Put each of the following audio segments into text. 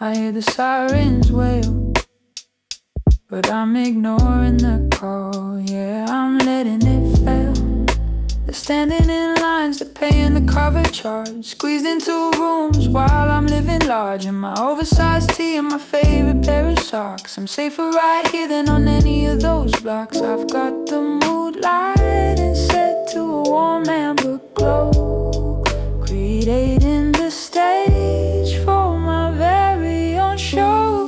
I hear the sirens wail, but I'm ignoring the call. Yeah, I'm letting it fail. They're standing in lines, they're paying the cover charge. Squeezed into rooms while I'm living large. In my oversized tee and my favorite pair of socks. I'm safer right here than on any of those blocks. I've got the mood lighting set to a warm amber glow, creating the stage for my very own show.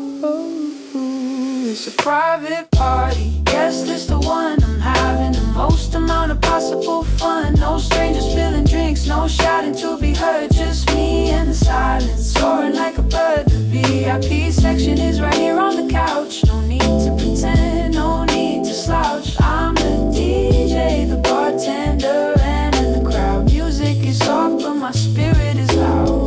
It's a private party, guess this the one. I'm having the most amount of possible fun. No strangers spilling drinks, no shouting to be heard. Just me and the silence, soaring like a bird. The VIP section is right here on the couch. No need to pretend, no need to slouch. I'm the DJ, the bartender, and in the crowd. Music is soft, but my spirit is loud.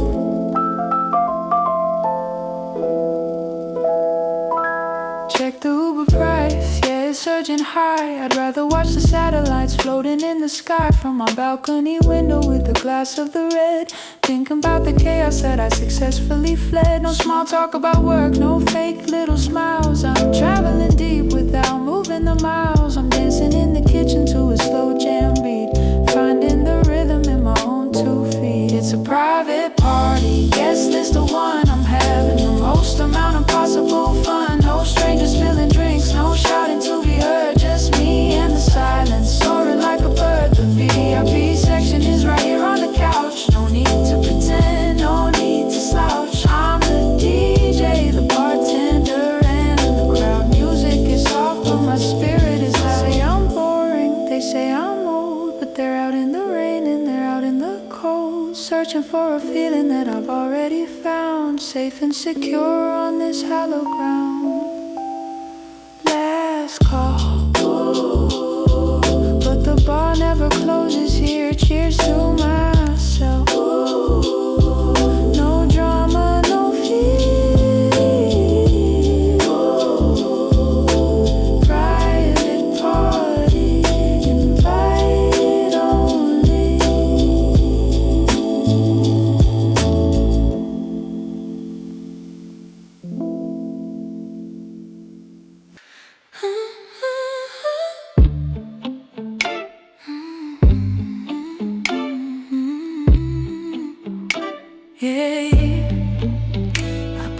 Check the Uber price, yeah, it's surging high. I'd rather watch the satellites floating in the sky from my balcony window with a glass of the red. Thinking about the chaos that I successfully fled. No small talk about work, no fake little smiles. I'm traveling deep without moving the miles. I'm dancing in the kitchen to a slow jam beat, finding the rhythm in my own 2 feet. It's a private party, guess this the one. I'm having the most amount of possible fun. No strangers spilling drinks, no shouting to be heard. Just me and the silence, soaring like a bird. The VIP section is right here on the couch. No need to pretend, no need to slouch. I'm the DJ, the bartender, and in the crowd. Music is soft, but my spirit is loud. They say I'm boring, they say I'm old, but they're out in the rain and they're out in the cold, searching for a feeling that I've already found. Safe and secure on this hallowed ground. Last call, ooh, but the bar never closes here. Cheers to myself. Ooh, no drama, no fear. Ooh, private party, invite only.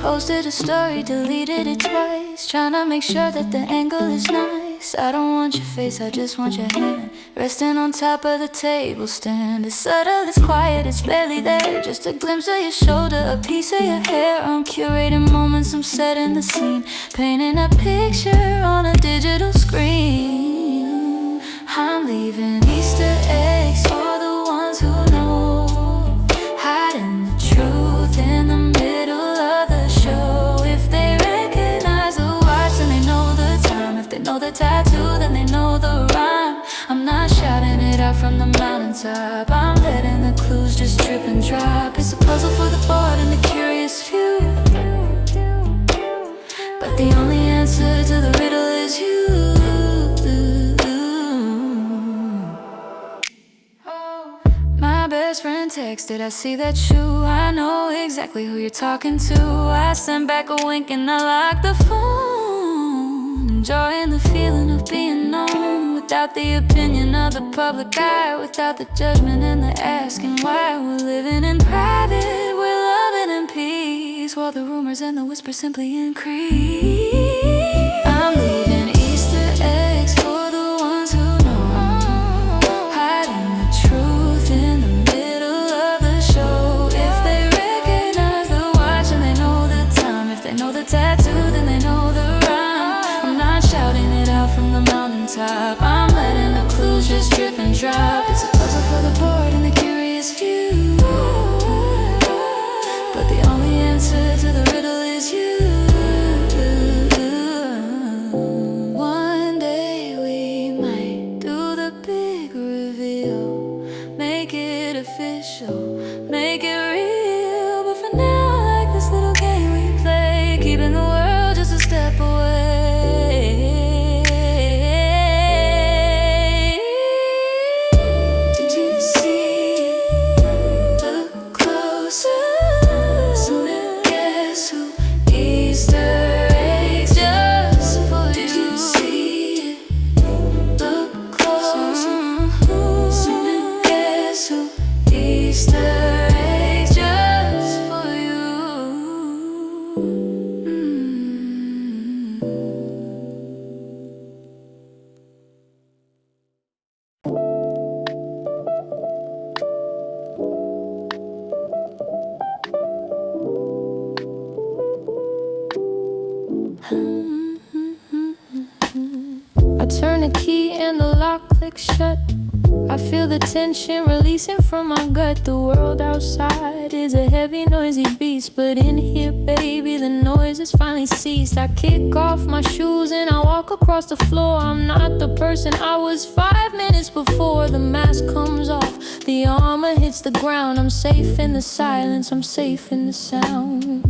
Posted a story, deleted it twice, trying to make sure that the angle is nice. I don't want your face, I just want your hand resting on top of the table stand. It's subtle, it's quiet, it's barely there. Just a glimpse of your shoulder, a piece of your hair. I'm curating moments, I'm setting the scene, painting a picture on a digital screen. I'm leaving Easter eggs for the ones who know, hiding the truth in the middle of the show. If they recognize the watch, then they know the time. If they know the tattoo, then they know the rhyme. I'm not shouting it out from the mountaintop, I'm letting the clues just drip and drop. It's a puzzle for the bored and the curious few, but the only answer to the riddle is you. My best friend texted, I see that you, I know exactly who you're talking to. I sent back a wink and I locked the phone, enjoying the feeling of being known, without the opinion of the public eye, without the judgment and the asking why. We're living in private, we're loving in peace, while the rumors and the whispers simply increase. I'm leaving Easter eggs for the ones who know, hiding the truth in the middle of the show. If they recognize the watch and they know the time, if they know the tattoo, then they know the rhyme. I'm not shouting it out from the mountaintop, I'm letting the clues just drip and drop. It's a puzzle for the bored and the curious few, but the only answer to the riddle is you. One day we might do the big reveal, make it official, make it real. But for now, I like this little game we play, keeping the world just a step away. Did you see I turn the key and the lock clicks shut. I feel the tension releasing from my gut. The world outside is a heavy, noisy beast, but in here, baby, the noise has finally ceased. I kick off my shoes and I walk across the floor. I'm not the person I was 5 minutes before. The mask comes off, the armor hits the ground. I'm safe in the silence, I'm safe in the sound.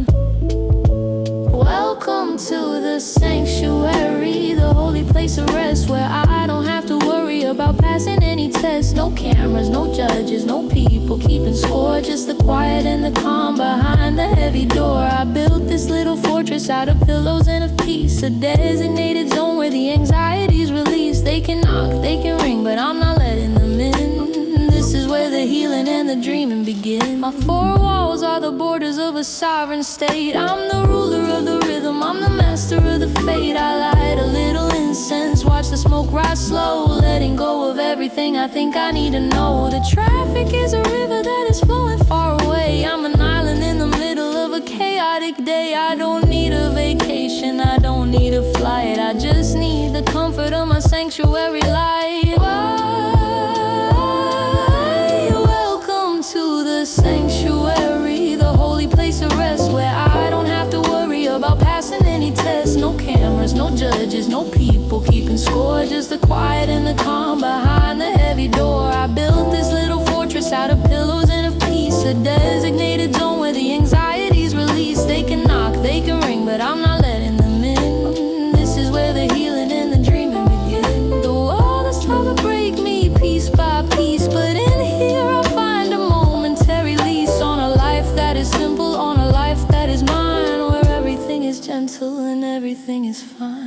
Welcome to the sanctuary, the holy place of rest, where I don't have to worry about passing any tests. No cameras, no judges, no people keeping score, just the quiet and the calm behind the heavy door. I built this little fortress out of pillows and of peace, a designated zone where the anxiety's released. They can knock, they can ring, but I'm not letting them in. This is where the healing and the dreaming begin. My four walls are the borders of a sovereign state. I'm the ruler of the rhythm, I'm the master of the fate. I light a little incense, watch the smoke rise slow, letting go of everything I think I need to know. The traffic is a river that is flowing far away. I'm an island in the middle of a chaotic day. I don't need a vacation, I don't need a flight, I just need the comfort of my sanctuary light. Welcome to the sanctuary, the holy place of rest, where I don't have to worry about passing any tests. No cameras, no judges, no people keeping score, just the quiet and the calm behind the heavy door. I built this little fortress out of pillows and of peace, a designated zone where the anxiety's released. They can knock, they can ring, but I'm not letting them in. This is where the healing and the dreaming begin. The world is trying to break me piece by piece, but in here I'll find a momentary lease on a life that is simple, on a life that is mine, where everything is gentle and everything is fine.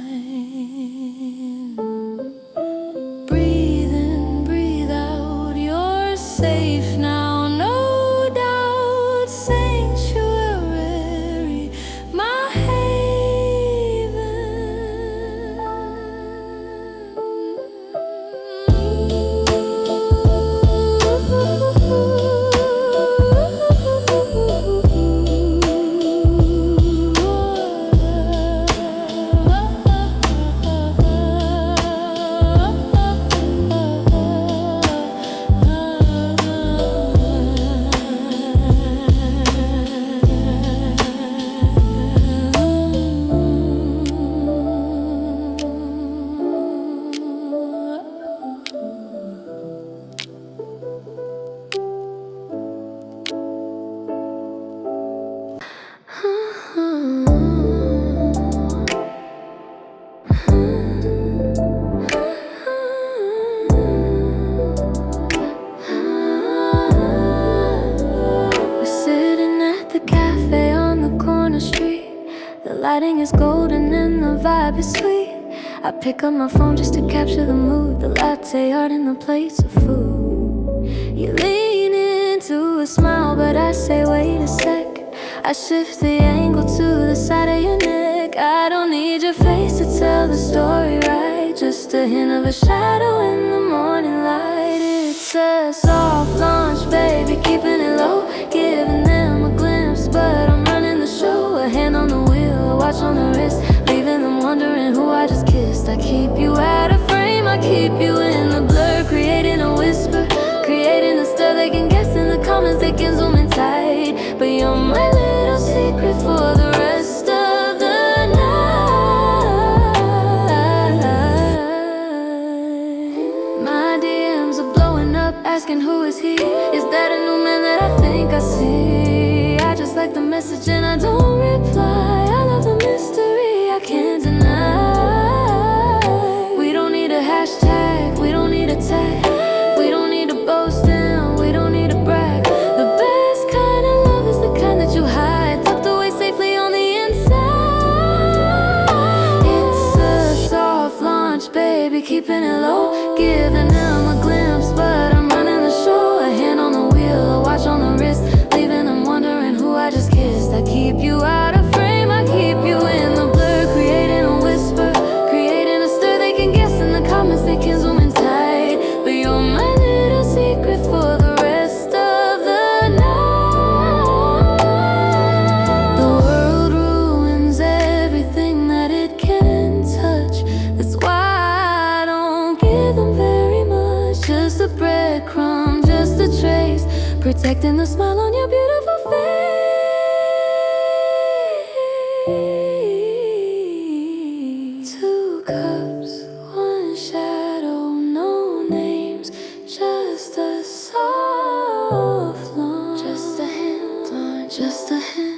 Breathe in, breathe out, you're safe now, no doubt. Sanctuary, my lighting is golden and the vibe is sweet. I pick up my phone just to capture the mood, the latte art and the plates of food. You lean into a smile, but I say wait a sec. I shift the angle to the side of your neck. I don't need your face to tell the story right, just a hint of a shadow in the morning light. It's a soft launch, baby, keeping it low, giving them a glimpse, but I'm running the show. A hand on the wheel, a watch on the wrist, leaving them wondering who I just kissed. I keep you out of frame, I keep you in the blur, creating a whisper, creating a stir. They can guess in the comments, they can zoom in tight, but you're my little secret for the rest of the night. My DMs are blowing up, asking who is he? Is that a new man that I think I see? I just like the message and I don't reply. I love the mystery, I can't deny. We don't need a hashtag, we don't need a tag, we don't need to boast and we don't need to brag. The best kind of love is the kind that you hide, tucked away safely on the inside. It's a soft launch, baby, keeping it low, giving them a glimpse, but I'm running the show. A hand on the wheel, a watch on the wrist, leaving them wondering who I just kissed. I keep you out of frame, I keep you in the blur, creating a whisper, creating a stir. They can guess in the comments, they can zoom in tight, but you're my little secret for the rest of the night. The world ruins everything that protecting the smile on your beautiful face. Two cups, one shadow, no names, just a soft launch. Just a hint, just a hint.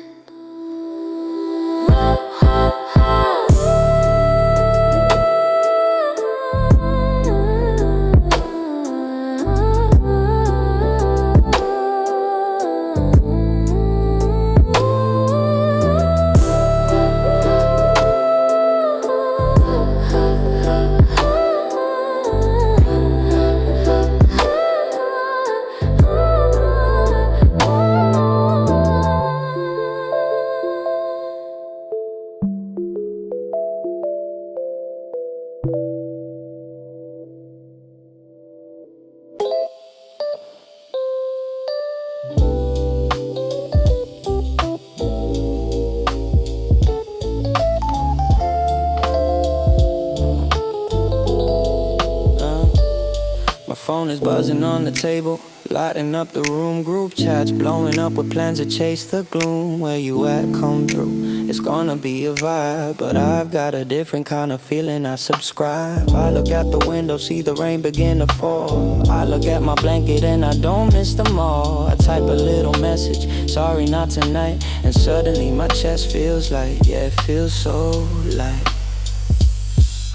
Phone is buzzing on the table, lighting up the room. Group chats blowing up with plans to chase the gloom. Where you at? Come through. It's gonna be a vibe, but I've got a different kind of feeling. I subscribe. I look out the window, see the rain begin to fall. I look at my blanket and I don't miss them all. I type a little message, sorry not tonight, and suddenly my chest feels light. Yeah, it feels so light.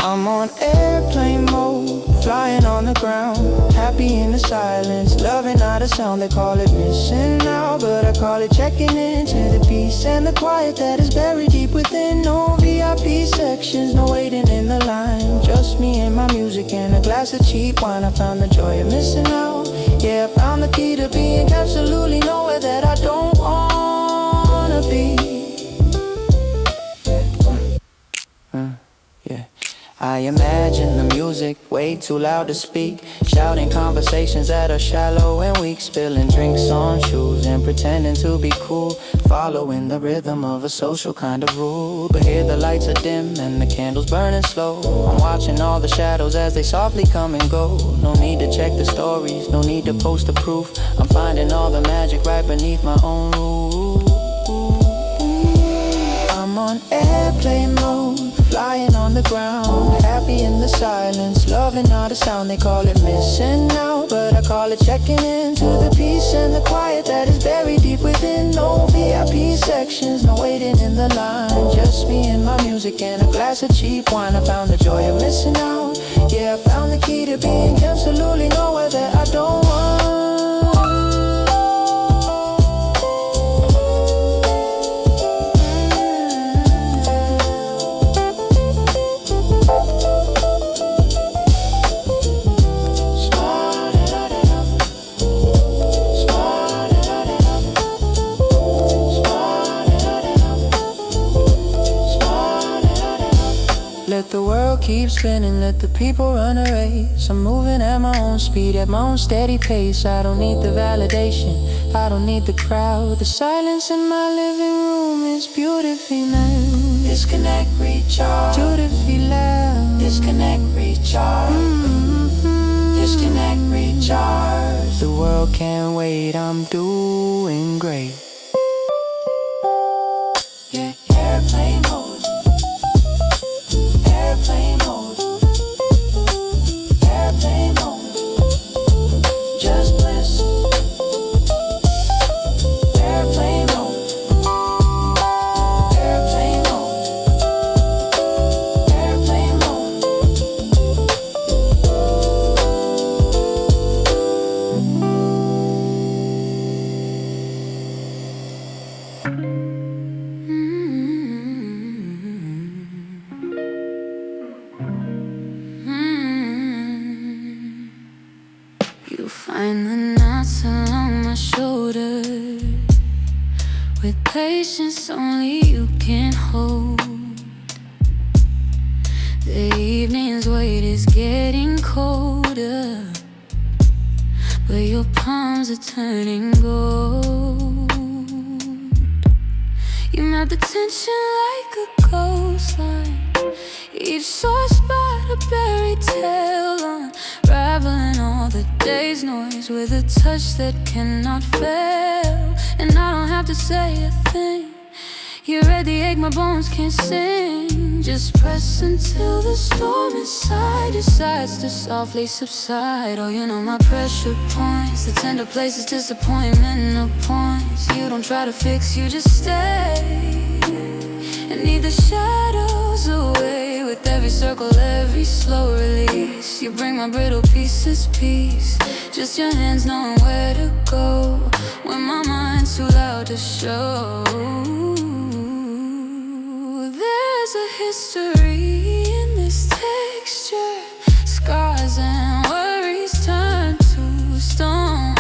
I'm on airplane mode, flying on the ground, happy in the silence, loving all the sound. They call it missing out, but I call it checking into the peace and the quiet that is buried deep within. No VIP sections, no waiting in the line, just me and my music and a glass of cheap wine. I found the joy of missing out. Yeah, I found the key to being absolutely nowhere that I don't wanna be. Yeah. I imagine the music way too loud to speak, shouting conversations that are shallow and weak, spilling drinks on shoes and pretending to be cool, following the rhythm of a social kind of rule. But here the lights are dim and the candles burning slow. I'm watching all the shadows as they softly come and go. No need to check the stories, no need to post the proof. I'm finding all the magic right beneath my own roof. I'm on airplane mode, flying on the ground, happy in the silence, loving all the sound. They call it missing out, but I call it checking into the peace and the quiet that is buried deep within. No VIP sections, no waiting in the line, just me and my music and a glass of cheap wine. I found the joy of missing out. Yeah, I found the key to being absolutely nowhere that I don't want. Let the world keep spinning, let the people run a race. I'm moving at my own speed, at my own steady pace. I don't need the validation, I don't need the crowd. The silence in my living room is beautifully loud. Disconnect, recharge. Beautifully loud. Disconnect, recharge. Disconnect, recharge. The world can't wait, I'm doing great. Yeah, airplane mode. Airplane mode, airplane mode, just bliss. Airplane mode, airplane mode, airplane mode. Find the knots along my shoulder with patience only you can hold. The evening's weight is getting colder, but your palms are turning gold. You melt the tension like a coastline, each sore spot a buried tale, unraveling all the today's noise with a touch that cannot fail. And I don't have to say a thing. You read the ache, my bones can't sing. Just press until the storm inside decides to softly subside. Oh, you know my pressure points, the tender places, disappointment, no points. You don't try to fix, you just stay and leave the shadows away. With every circle, every slow release, you bring my brittle pieces peace. Just your hands knowing where to go when my mind's too loud to show. There's a history in this texture. Scars and worries turn to stone,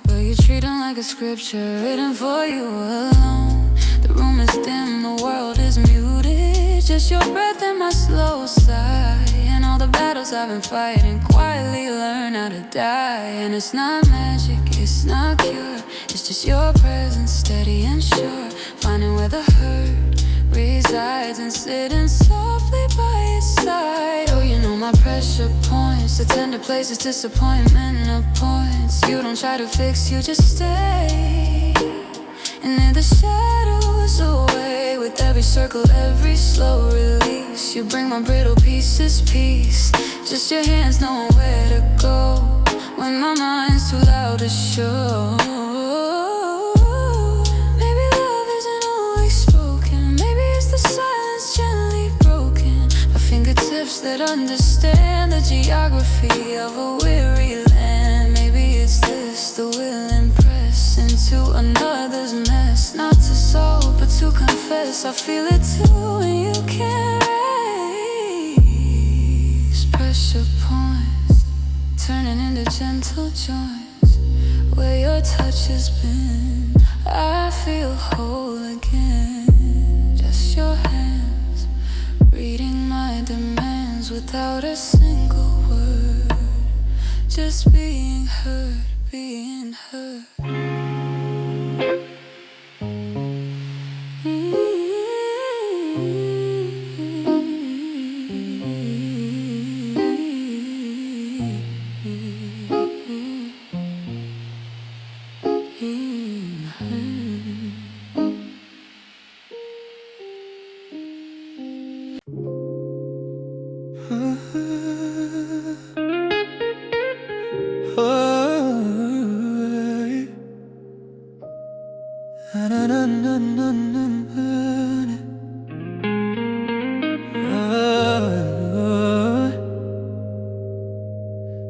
but you treat them like a scripture written for you alone. The room is dim, the world is muted. Just your breath and my slow sigh, and all the battles I've been fighting. Quietly learn how to die. And it's not magic, it's not cure. It's just your presence, steady and sure. Finding where the hurt resides and sitting softly by its side. Oh, you know my pressure points, the tender places, disappointment, no points. You don't try to fix, you just stay and leave the shadows away. With every circle, every slow release, you bring my brittle pieces peace. Just your hands knowing where to go when my mind's too loud to show. That understand the geography of a weary land. Maybe it's this, the will impress into another's mess. Not to solve, but to confess. I feel it too, and you can't raise pressure points, turning into gentle joints. Where your touch has been, I feel whole again. Just your hands reading my demands without a single word. Just being heard, being heard.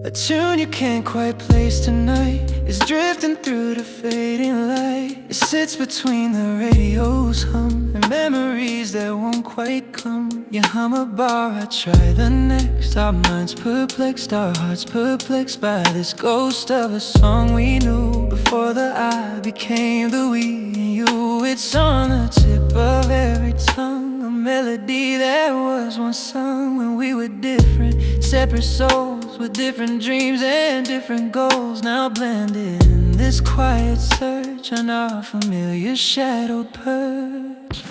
A tune you can't quite place tonight is drifting through the fading light. It sits between the radio's hum and memories that won't quite come. You hum a bar, I try the next. Our minds perplexed, our hearts perplexed by this ghost of a song we knew before the I became the we and you. It's on the tip of every tongue, a melody that was once sung when we were different, separate souls with different dreams and different goals, now blended in this quiet search on our familiar shadowed perch.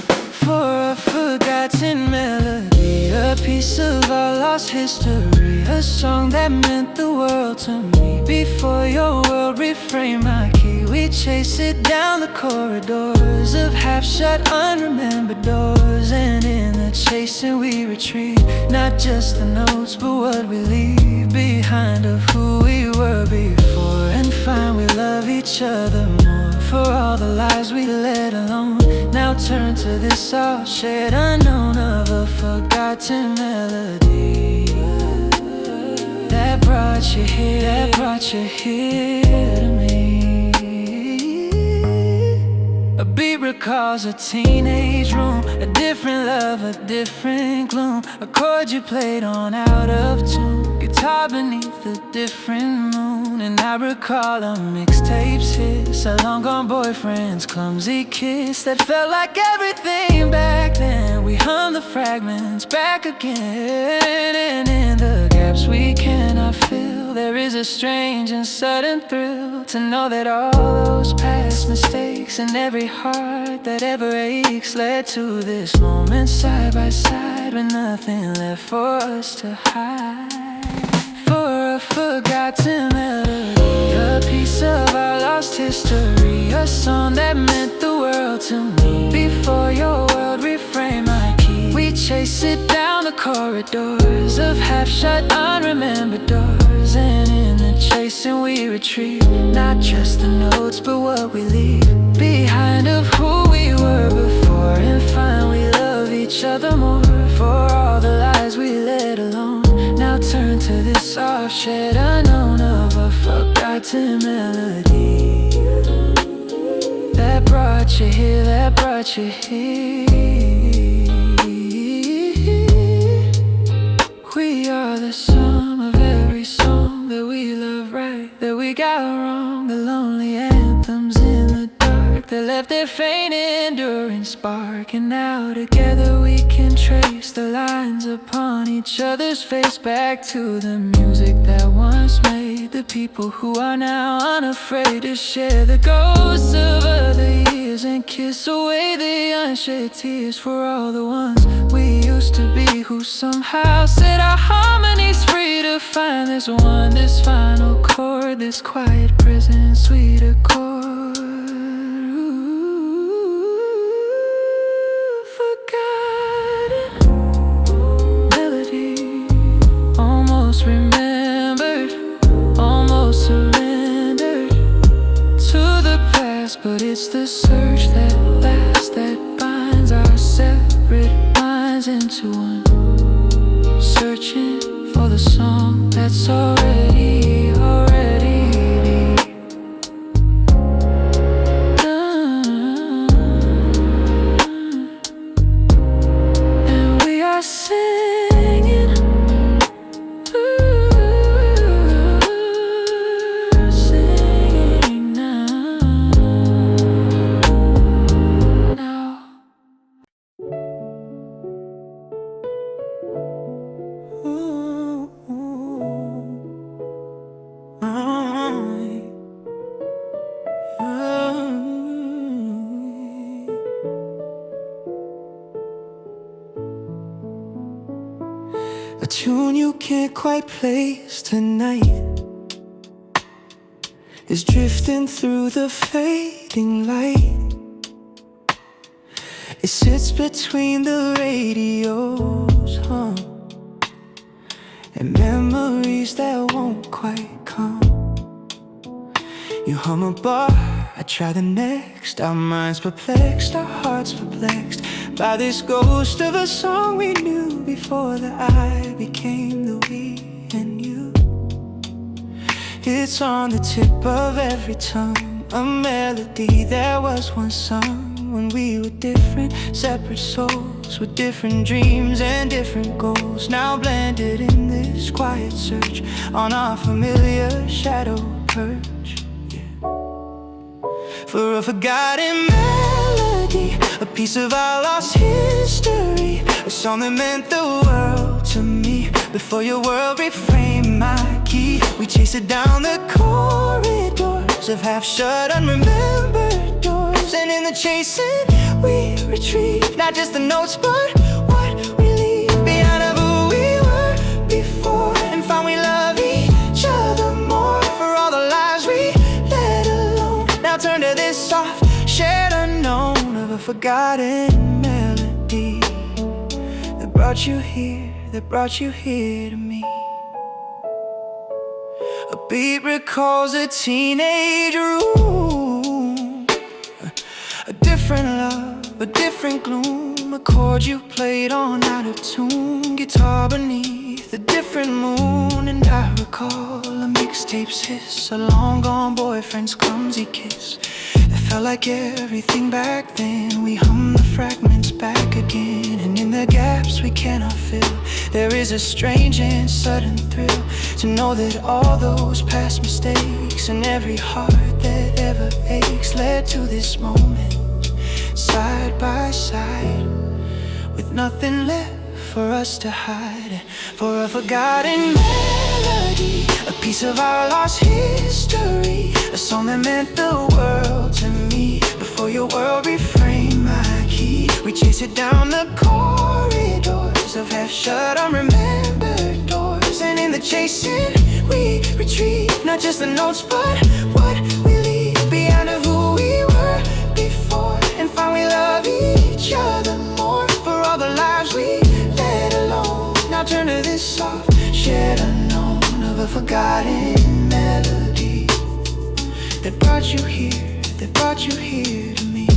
For a forgotten melody, a piece of our lost history, a song that meant the world to me. Before your world reframed my key, we chase it down the corridors of half-shut, unremembered doors. And in the chasing we retreat, not just the notes, but what we leave behind of who we were before. And find we love each other more for all the lies we let alone. Now turn to this all shared unknown of a forgotten melody that brought you here, that brought you here to me. A beat recalls a teenage room, a different love, a different gloom. A chord you played on out of tune, guitar beneath a different moon. And I recall a mixtape's hiss, a long gone boyfriend's clumsy kiss that felt like everything back then. We hum the fragments back again, and in the gaps we cannot fill, there is a strange and sudden thrill to know that all those past mistakes and every heart that ever aches led to this moment side by side with nothing left for us to hide. For a forgotten melody, a piece of our lost history, a song that meant the world to me. Before your world reframed my key, we chase it down the corridors of half-shut, unremembered doors. And in the chasing we retrieve not just the notes, but what we leave behind of who we were before, and find we love each other more for all the lies we let alone. Now turn to this soft shed unknown of a forgotten melody that brought you here, that brought you here. We are the sum of every song that we love right, that we got wrong, the lonely anthems in the dark that left their faint enduring spark. And now together we can trace the lines upon each other's face, back to the music that once made the people who are now unafraid to share the ghosts of other years and kiss away the unshed tears for all the ones we used to be, who somehow set our harmonies free to find this one, this final chord, this quiet prison sweet accord. Forgotten melody, almost remembered, almost surrendered to the past, but it's the search that lasts, that binds our separate minds into one, searching for the song that's already done. And we are singing, singing now. A tune you can't quite place tonight is drifting through the fading light. It sits between the radios, and memories that won't quite come. You hum a bar, I try the next. Our minds perplexed, our hearts perplexed by this ghost of a song we knew before the I became the we and you. It's on the tip of every tongue, a melody that was once sung when we were different, separate souls with different dreams and different goals, now blended in this quiet search on our familiar shadow perch. For a forgotten melody, a piece of our lost history, a song that meant the world to me. Before your world reframed my key, we chased it down the corridors of half-shut, unremembered doors. And in the chasing, we retrieved not just the notes, but what we leave behind of who we were before, and found we love each other more for all the lives we let alone. Now turn to this soft, shared unknown of a forgotten melody that brought you here, that brought you here to me. A beat recalls a teenage room, a different love, a different gloom, a chord you played on out of tune, guitar beneath a different moon. And I recall a mixtape's hiss, a long gone boyfriend's clumsy kiss. It felt like everything back then. We hum the fragments back again, and in the gaps we cannot fill, there is a strange and sudden thrill to know that all those past mistakes and every heart that ever aches led to this moment, side by side, with nothing left for us to hide. For a forgotten melody, a piece of our lost history, a song that meant the world to me. Before your world reframed my key, we chase it down the corridors of half-shut, unremembered doors. And in the chasing, we retrieve not just the notes, but what we leave behind of who we were before, and find we love each other more for all the lives we let alone. Now turn to this soft, shared unknown of a forgotten melody that brought you here, that brought you here to me.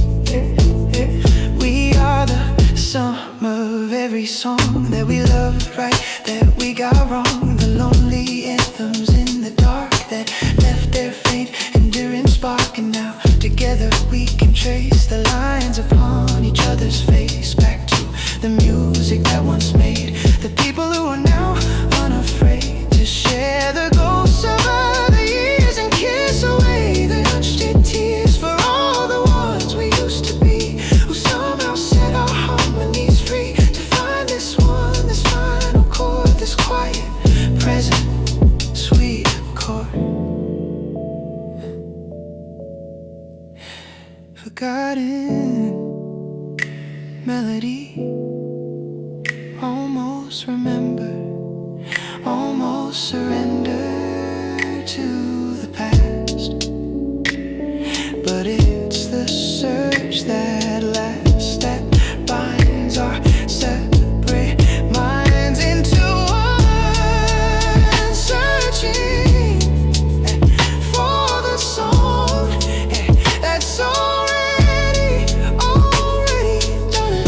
We are the sum of every song that we loved right, that we got wrong. The lonely anthems in the dark that left their faint, enduring spark. And now together we can trace the lines upon each other's face, back to the music that once made the people who are now unafraid to share the ghosts of other years and kiss away the unshed tears for all the ones we used to be, who somehow set our harmonies free to find this one, this final chord, this quiet, present, sweet chord. Forgotten melody, almost remember, almost surrender to the past. But it's the search that lasts, that binds our separate minds into one, searching for the song that's already done.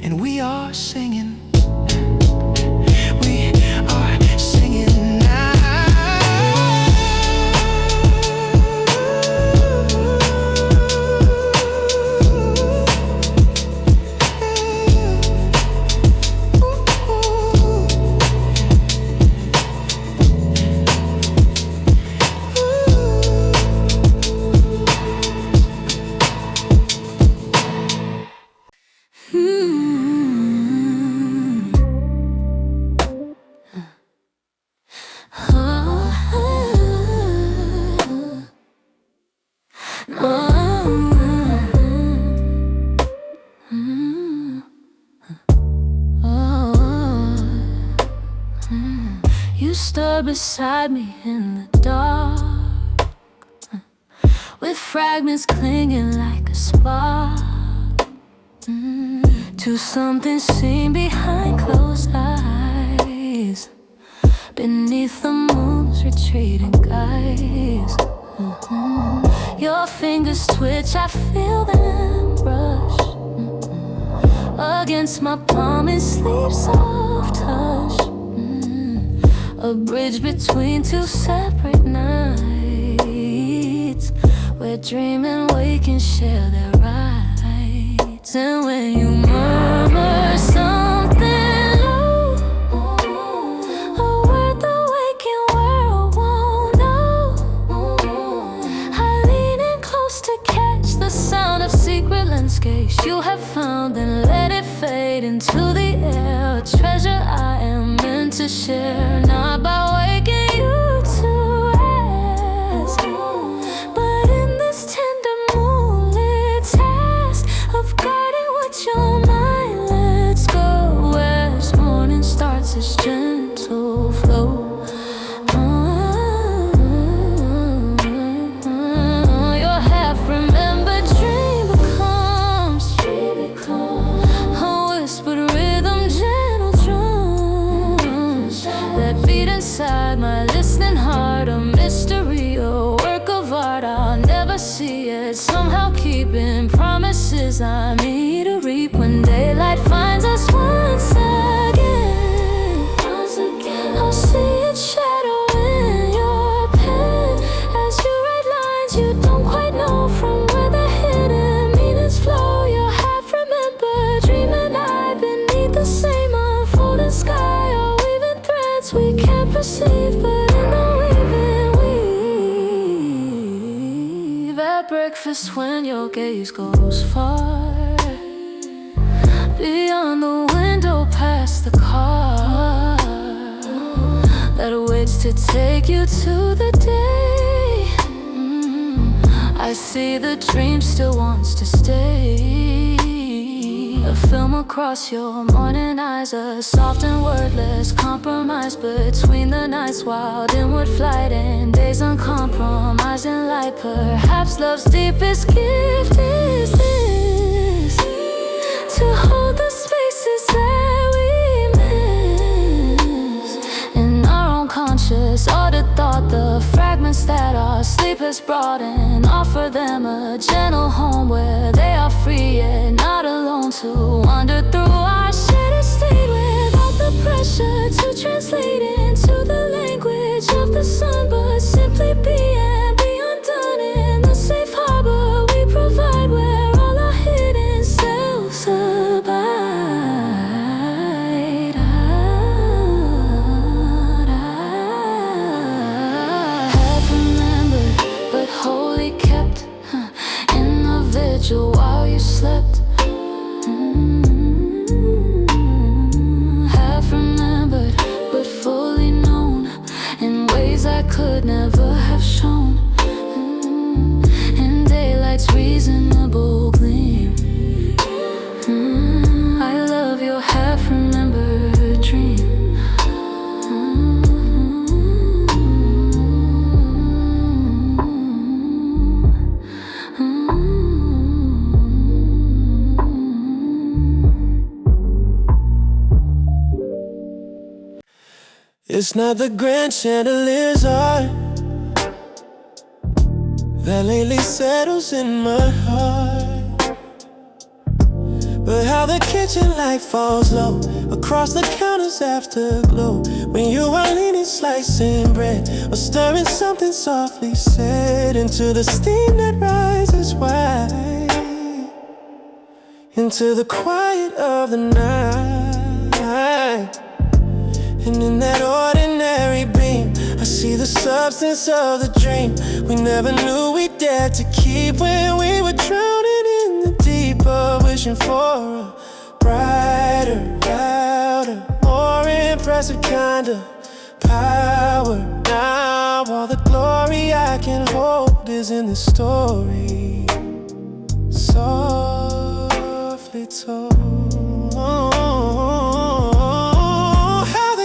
And we are singing, we are singing now. You stood beside me in the dark, with fragments clinging like a spark, to something seen behind closed eyes, beneath the moon's retreating guise. Your fingers twitch, I feel them brush against my palm in sleep, soft touch. A bridge between two separate nights, where dream and wake can share their rights. And when you murmur something low, a word the waking world won't know, I lean in close to catch the sound of secret landscapes you have found, and let it fade into the air. A treasure I am meant to share, not by waking you to rest, but in this tender moonlit task of guarding what your mind lets go, as morning starts its gentle flow. Your half-remembered dream becomes a whispered rhythm, gentle drums that beat inside my listening heart. A mystery, a work of art I'll never see it, somehow keeping promises I need to reap when daylight finds us once again. I'll see its shadow in your pen as you write lines you don't quite know from where the hidden meanings flow. Your half-remembered dream and I, beneath the same unfolding sky, are weaving threads we can't perceive, but in the weaving weave. At breakfast when your gaze goes far, beyond the window past the car that waits to take you to the day, I see the dream still wants to stay, a film across your morning eyes, a soft and wordless compromise between the nights, wild inward flight and days uncompromising light. Perhaps love's deepest gift is this, to hold the spaces that we miss in our own conscious ordered thought, the fragments that our sleep has brought, and offer them a gentle home where they are free yet not alone, to wander through our shared estate without the pressure to translate into the language of the sun, but simply be and be undone in the safe harbor we provide, where all our hidden selves abide. Half remembered but wholly kept in the vigil while you slept. Half remembered but fully known in ways I could never have shown, in daylight's reasonable gleam. I love your half remembered dream. It's not the grand chandelier's art that lately settles in my heart, but how the kitchen light falls low across the counters afterglow when you are leaning, slicing bread, or stirring something softly said into the steam that rises wide, into the quiet of the night. And in that ordinary beam, I see the substance of the dream we never knew we dared to keep when we were drowning in the deep of wishing for a brighter, louder, more impressive kind of power. Now all the glory I can hold is in the story, softly told.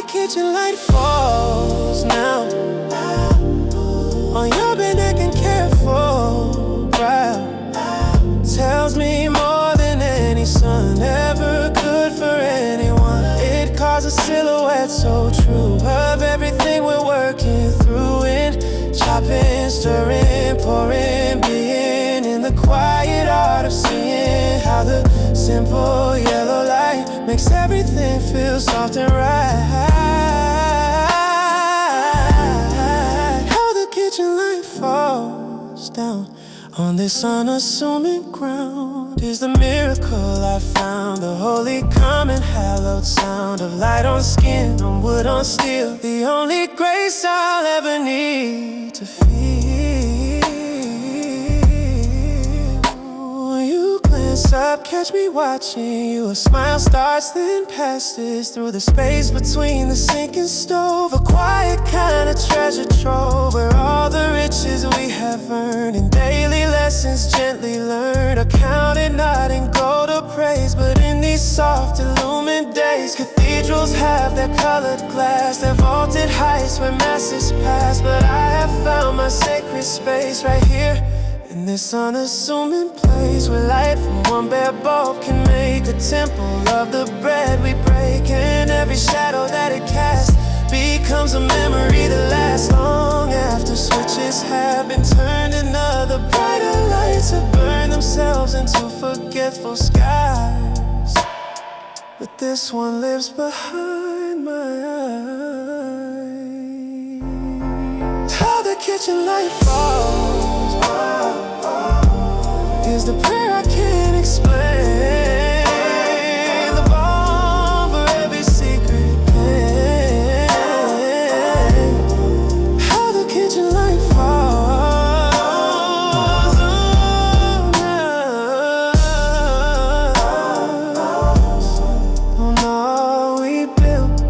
Kitchen light falls now on your bed neck and careful brow, tells me more than any sun ever could for anyone. It caused a silhouette so true of everything we're working through, in chopping, stirring, pouring, being in the quiet art of seeing how the simple yellow light makes everything feel soft and right. How the kitchen light falls down on this unassuming ground is the miracle I found, the holy, common, hallowed sound of light on skin, on wood, on steel, the only grace I'll ever need to feel. You glance up, catch me watching you, a smile starts then passes through the space between the sink and stove, a quiet kind of treasure trove where all the riches we have earned in daily lessons gently learned are counted not in gold or praise, but in these soft illumined days. Cathedrals have their colored glass, their vaulted heights where masses pass, but I have found my sacred space right here in this unassuming place where light from one bare bulb can make a temple of the bread we break, and every shadow that it casts becomes a memory that lasts long after switches have been turned and other brighter lights have burned themselves into forgetful skies. But this one lives behind my eyes. How the kitchen light falls is the prayer I can't explain, the balm for every secret pain. How the kitchen light falls on all we built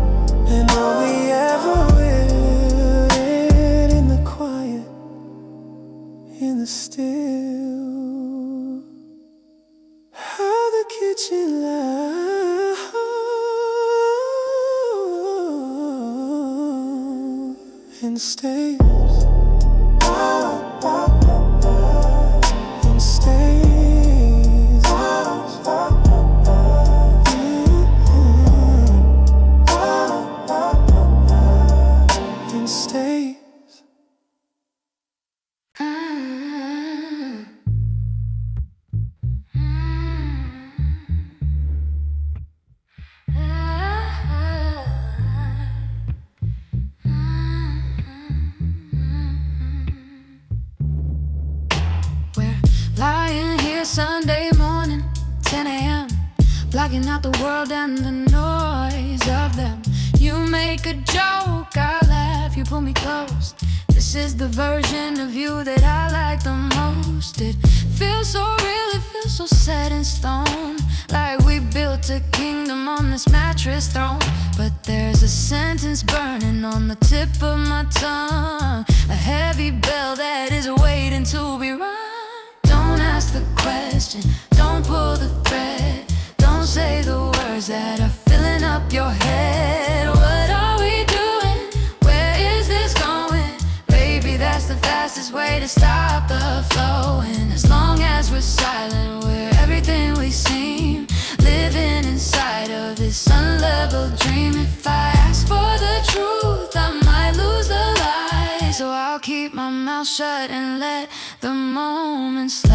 and all we ever will, in the quiet, in the still. and stays. And stays. And stays. Lying here Sunday morning, 10 a.m. Blocking out the world and the noise of them. You make a joke, I laugh, you pull me close. This is the version of you that I like the most. It feels so real, it feels so set in stone. Like we built a kingdom on this mattress throne. But there's a sentence burning on the tip of my tongue, a heavy bell that is waiting to be rung. Don't ask the question, don't pull the thread, don't say the words that are filling up your head. What are we doing? Where is this going? Baby, that's the fastest way to stop the flow. And as long as we're silent, we're everything we seem, living inside of this unleveled dream. If I ask for the truth, I might lose the lie. So I'll keep my mouth shut and let the moment slide.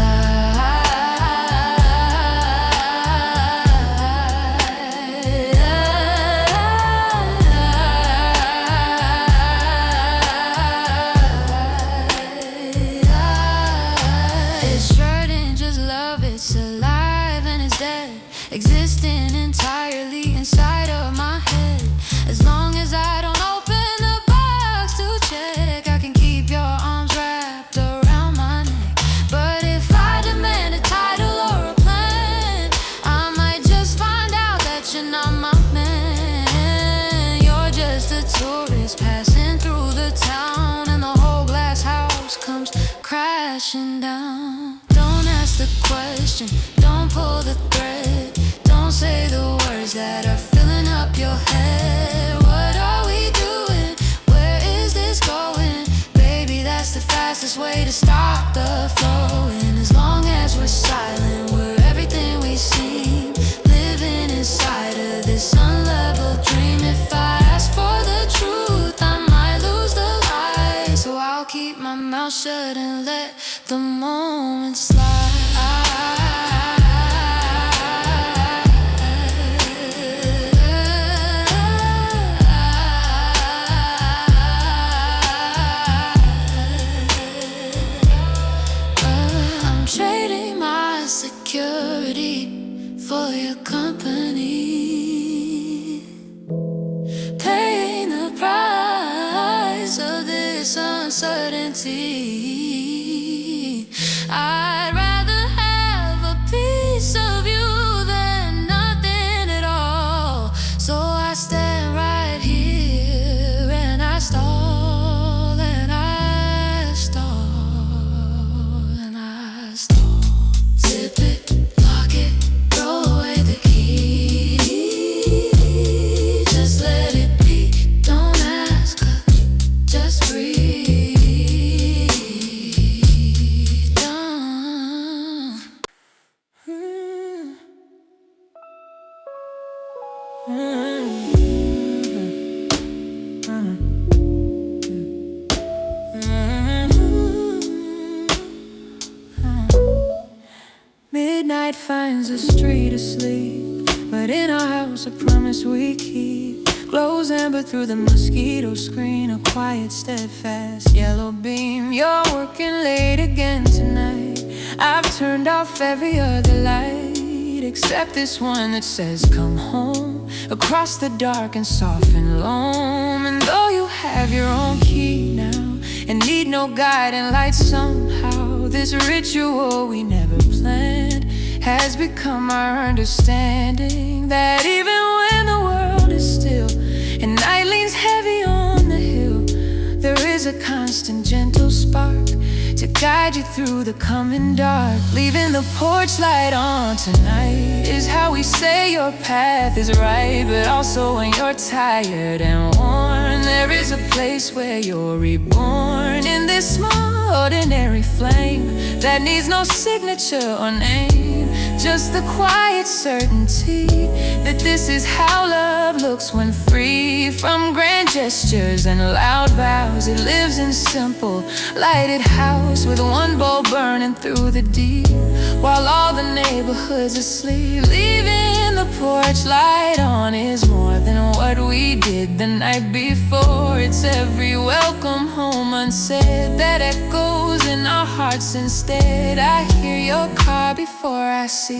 It's shouldn't just love, it's alive and it's dead, existing entirely inside of my head. As long as I don't open the box to check, I can keep your arms wrapped around my neck. But if I demand a title or a plan, I might just find out that you're not my man. You're just a tourist passing through the town, and the whole glass house comes crashing down. Don't ask the question, don't pull the thread, don't say the words that are filling up your head. What are we doing? Where is this going? Baby, that's the fastest way to stop the flow. And as long as we're silent, we're everything we seem, living inside of this unleveled dream. If I ask for the truth, I might lose the lie. So I'll keep my mouth shut and let the moment slide. I'm trading my security for your company, paying the price of this uncertainty. I'd rather have a piece of you than nothing at all. So I stand right here and I stall and I stall and I stall. Zip it, lock it, throw away the key. Just let it be, don't ask her, just breathe. Midnight finds the street asleep, but in our house a promise we keep glows amber through the mosquito screen, a quiet, steadfast yellow beam. You're working late again tonight. I've turned off every other light except this one that says come home, across the dark and softened loam. And though you have your own key now and need no guiding light somehow, this ritual we never planned has become our understanding, that even when the world is still and night leans heavy on the hill, there is a constant gentle spark to guide you through the coming dark. Leaving the porch light on tonight is how we say your path is right. But also when you're tired and worn, there is a place where you're reborn. In this small ordinary flame that needs no signature or name, just the quiet certainty that this is how love looks when free from grand gestures and loud vows. It lives in simple, lighted house with one bulb burning through the deep, while all the neighborhood's asleep. Leaving the porch light on is more than what we did the night before. It's every welcome home unsaid that echoes in our hearts instead. I hear your car before I see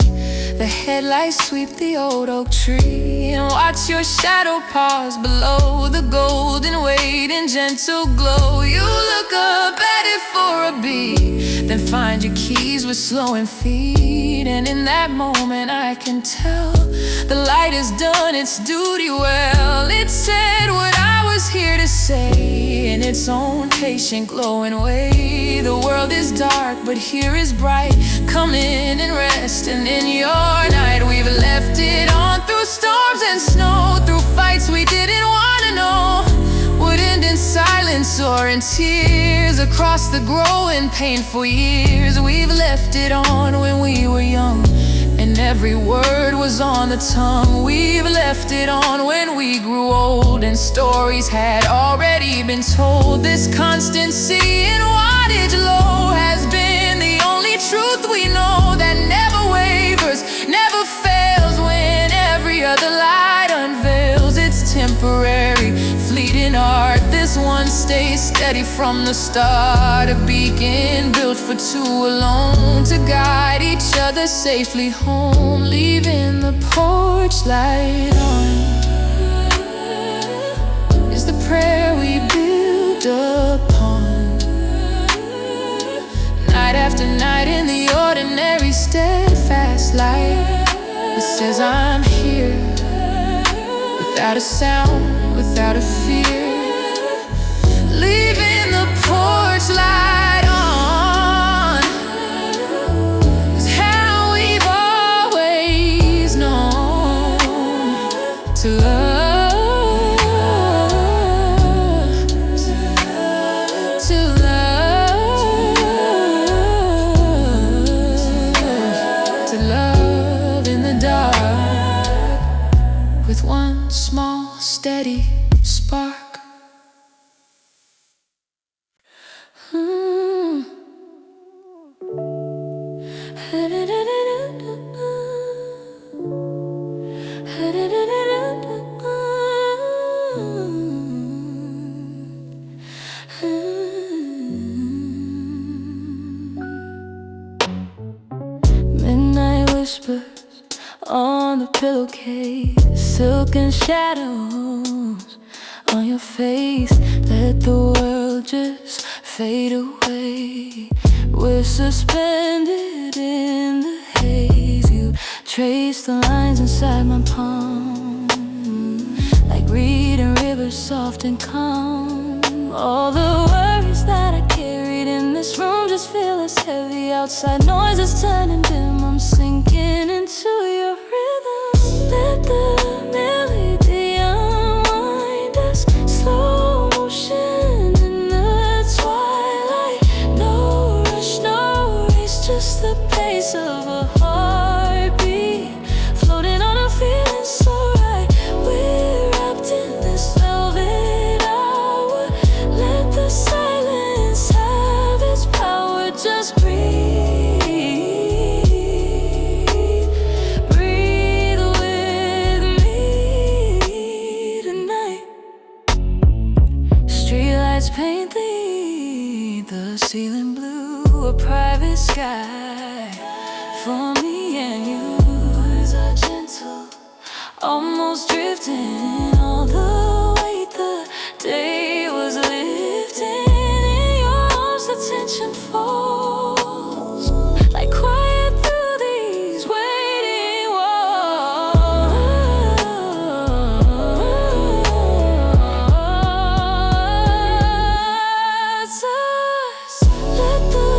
the headlights sweep the old oak tree, and watch your shadow pause below the golden weight and gentle glow. You look up at it for a beat, then find your keys with slowing feet. And in that moment I can tell the light has done its duty well. It said what I was here to say in its own patient glowing way. The world is dark but here is bright. Come in and rest, and in your night we've left it on. Through storms and snow, through fights we didn't want to know would end in silence or in tears. Across the growing painful years, we've left it on when we were young, and every word was on the tongue. We've left it on when we grew old, and stories had already been told. This constancy in wattage low has been the only truth we know, that never wavers, never fails. When every other light unveils its temporary, fleeting art, this one stays steady from the start. A beacon built for two alone, to guide each other safely home. Leaving the porch light on is the prayer we build upon. Night after night in the ordinary, steadfast light that says I'm here, without a sound, without a fear. Leaving the porch light on is how we've always known to love, to love, to love in the dark with one small steady spark. Midnight whispers on the pillowcase, silken shadows on your face. Let the world just fade away. We're suspended in the haze. You trace the lines inside my palm, like reading rivers soft and calm. All the worries that I carried in this room just feel as heavy. Outside noise is turning dim. I'm sinking into your rhythm. Let the melody unwind us, slow motion in the twilight. No rush, no race, just the pace of a heartbeat, floating on a feeling so right. We're wrapped in this velvet hour. Let the silence have its power. Just breathe, breathe with me tonight. Streetlights paint the ceiling blue, a private sky for me and you. Words are gentle, almost drifting all the weight the day was lifting. In your arms the tension falls, like quiet through these waiting walls. Us, let the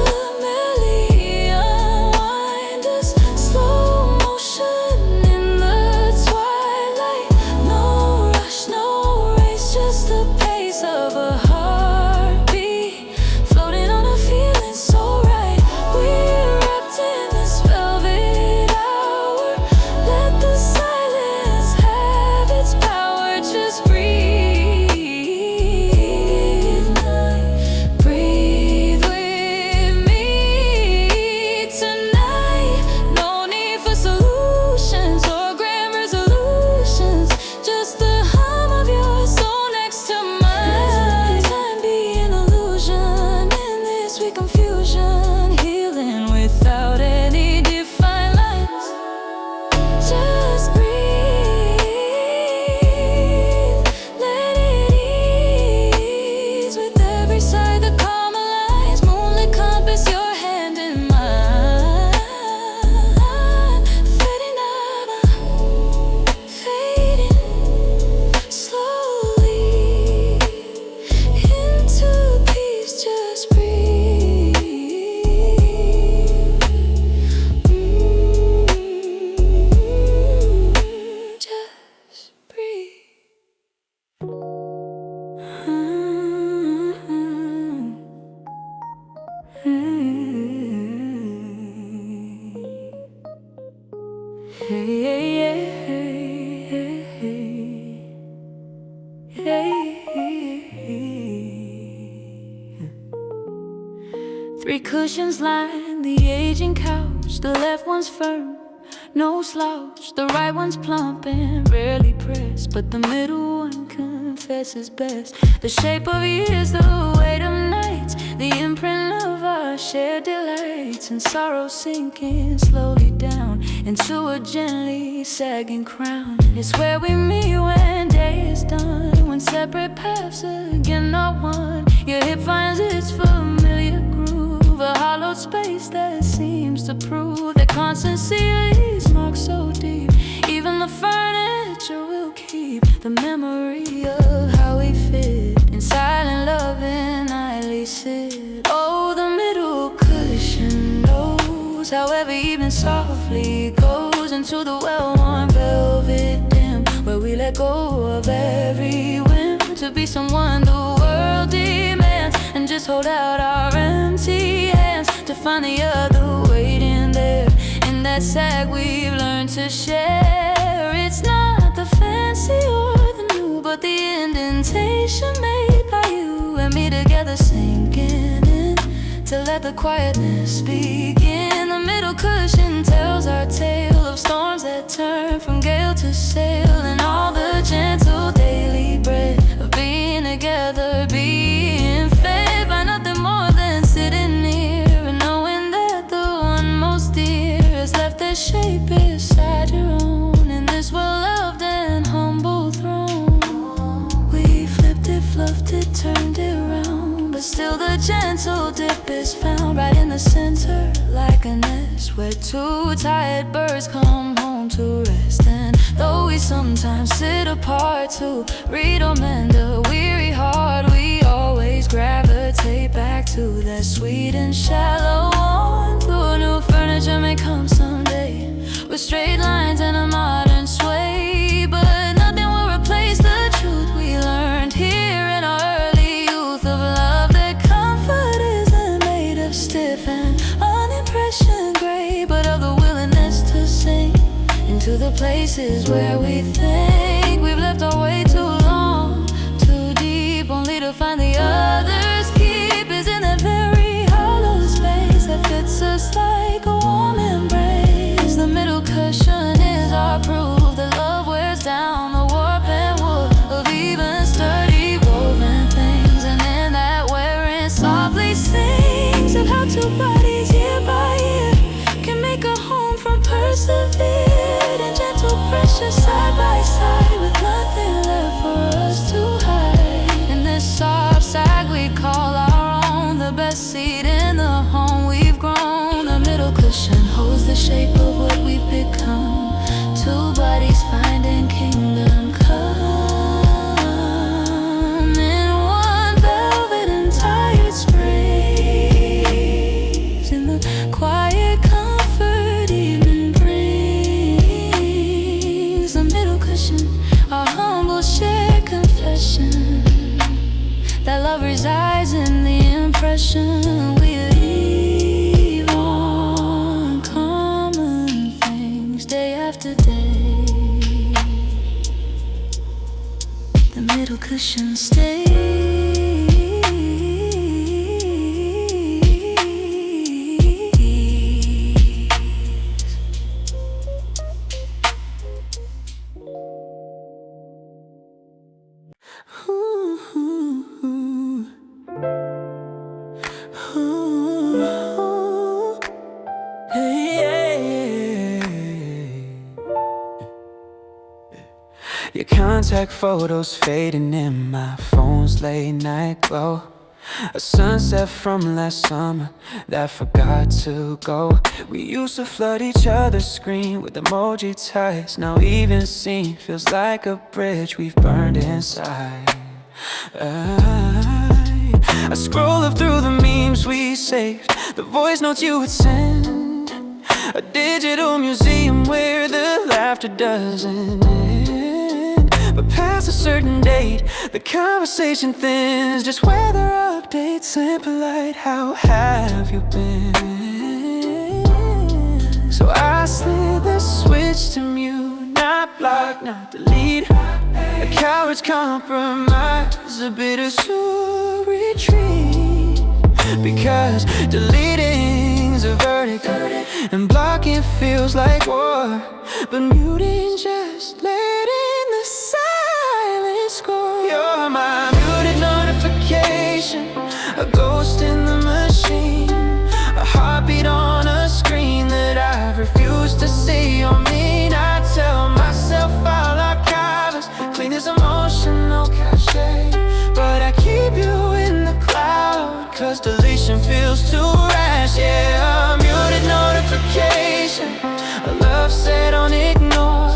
cushions line the aging couch. The left one's firm, no slouch. The right one's plump and rarely pressed, but the middle one confesses best. The shape of years, the weight of nights, the imprint of our shared delights, and sorrow sinking slowly down into a gently sagging crown. It's where we meet when day is done, when separate paths again are one. Your hip finds its familiar groove, a hollowed space that seems to prove that constancy leaves marks so deep. Even the furniture will keep the memory of how we fit in silent love and nightly sit. Oh, the middle cushion knows how every evening softly goes into the well-worn velvet dim, where we let go of every whim to be someone the world demands, and just hold out our empty hands to find the other waiting there in that sag we've learned to share. It's not the fancy or the new, but the indentation made by you and me together, sinking in to let the quietness begin. The middle cushion tells our tale of storms that turn from gale to sail, and all the gentle daily bread of being together, being fed by nothing more than sitting near and knowing that the one most dear has left their shape beside your own in this well-loved and humble throne. We flipped it, fluffed it, turned it round, but still the gentle dip is found right in the center, like a nest where two tired birds come home to rest. And though we sometimes sit apart to read or mend a weary heart, we always gravitate back to that sweet and shallow one. Though new furniture may come someday with straight lines and a modern sway, but nothing will replace the truth we learned here in our early youth of love, that comfort isn't made of stiff and unimpression gray, but of the willingness to sink into the places where we think we've left our way too long, too deep, only to find the others keep is in that very hollow space that fits us like a warm embrace. The middle cushion is our proof that love wears down the warp and wood of even sturdy woven things, and in that wearing softly sings of how two bodies year by year can make a home from persevered and gentle pressure side by side, with nothing left for us to hide in this soft sag we call our own, the best seat in the home we've grown. The middle cushion holds the shape of what we've become, two bodies finding kingdom come in one velvet and tired sprays, in the quiet comfort evening brings. The middle cushion, our humble shared confession, that love resides in the impression we leave on common things day after day. The middle cushion stays. Ooh, ooh, ooh, hey, your contact photos fading in my phone's late night glow, a sunset from last summer that forgot to go. We used to flood each other's screen with emoji ties. Now even seen feels like a bridge we've burned inside. I scroll up through the memes we saved, the voice notes you would send, a digital museum where the laughter doesn't end. But past a certain date, the conversation thins, just weather updates, simple light, how have you been? So I slid the switch to mute, not block, not delete. A coward's compromise, a bittersweet retreat. Because deleting's a verdict, and blocking feels like war. But muting, just letting the silence go. You're my muted notification, a ghost in the machine, a heartbeat on a screen that I've refused to see on me. I tell myself I'll archive us, clean this emotional cache, but I keep you in the cloud, cause deletion feels too rash. Yeah, a muted notification, a love set on ignore,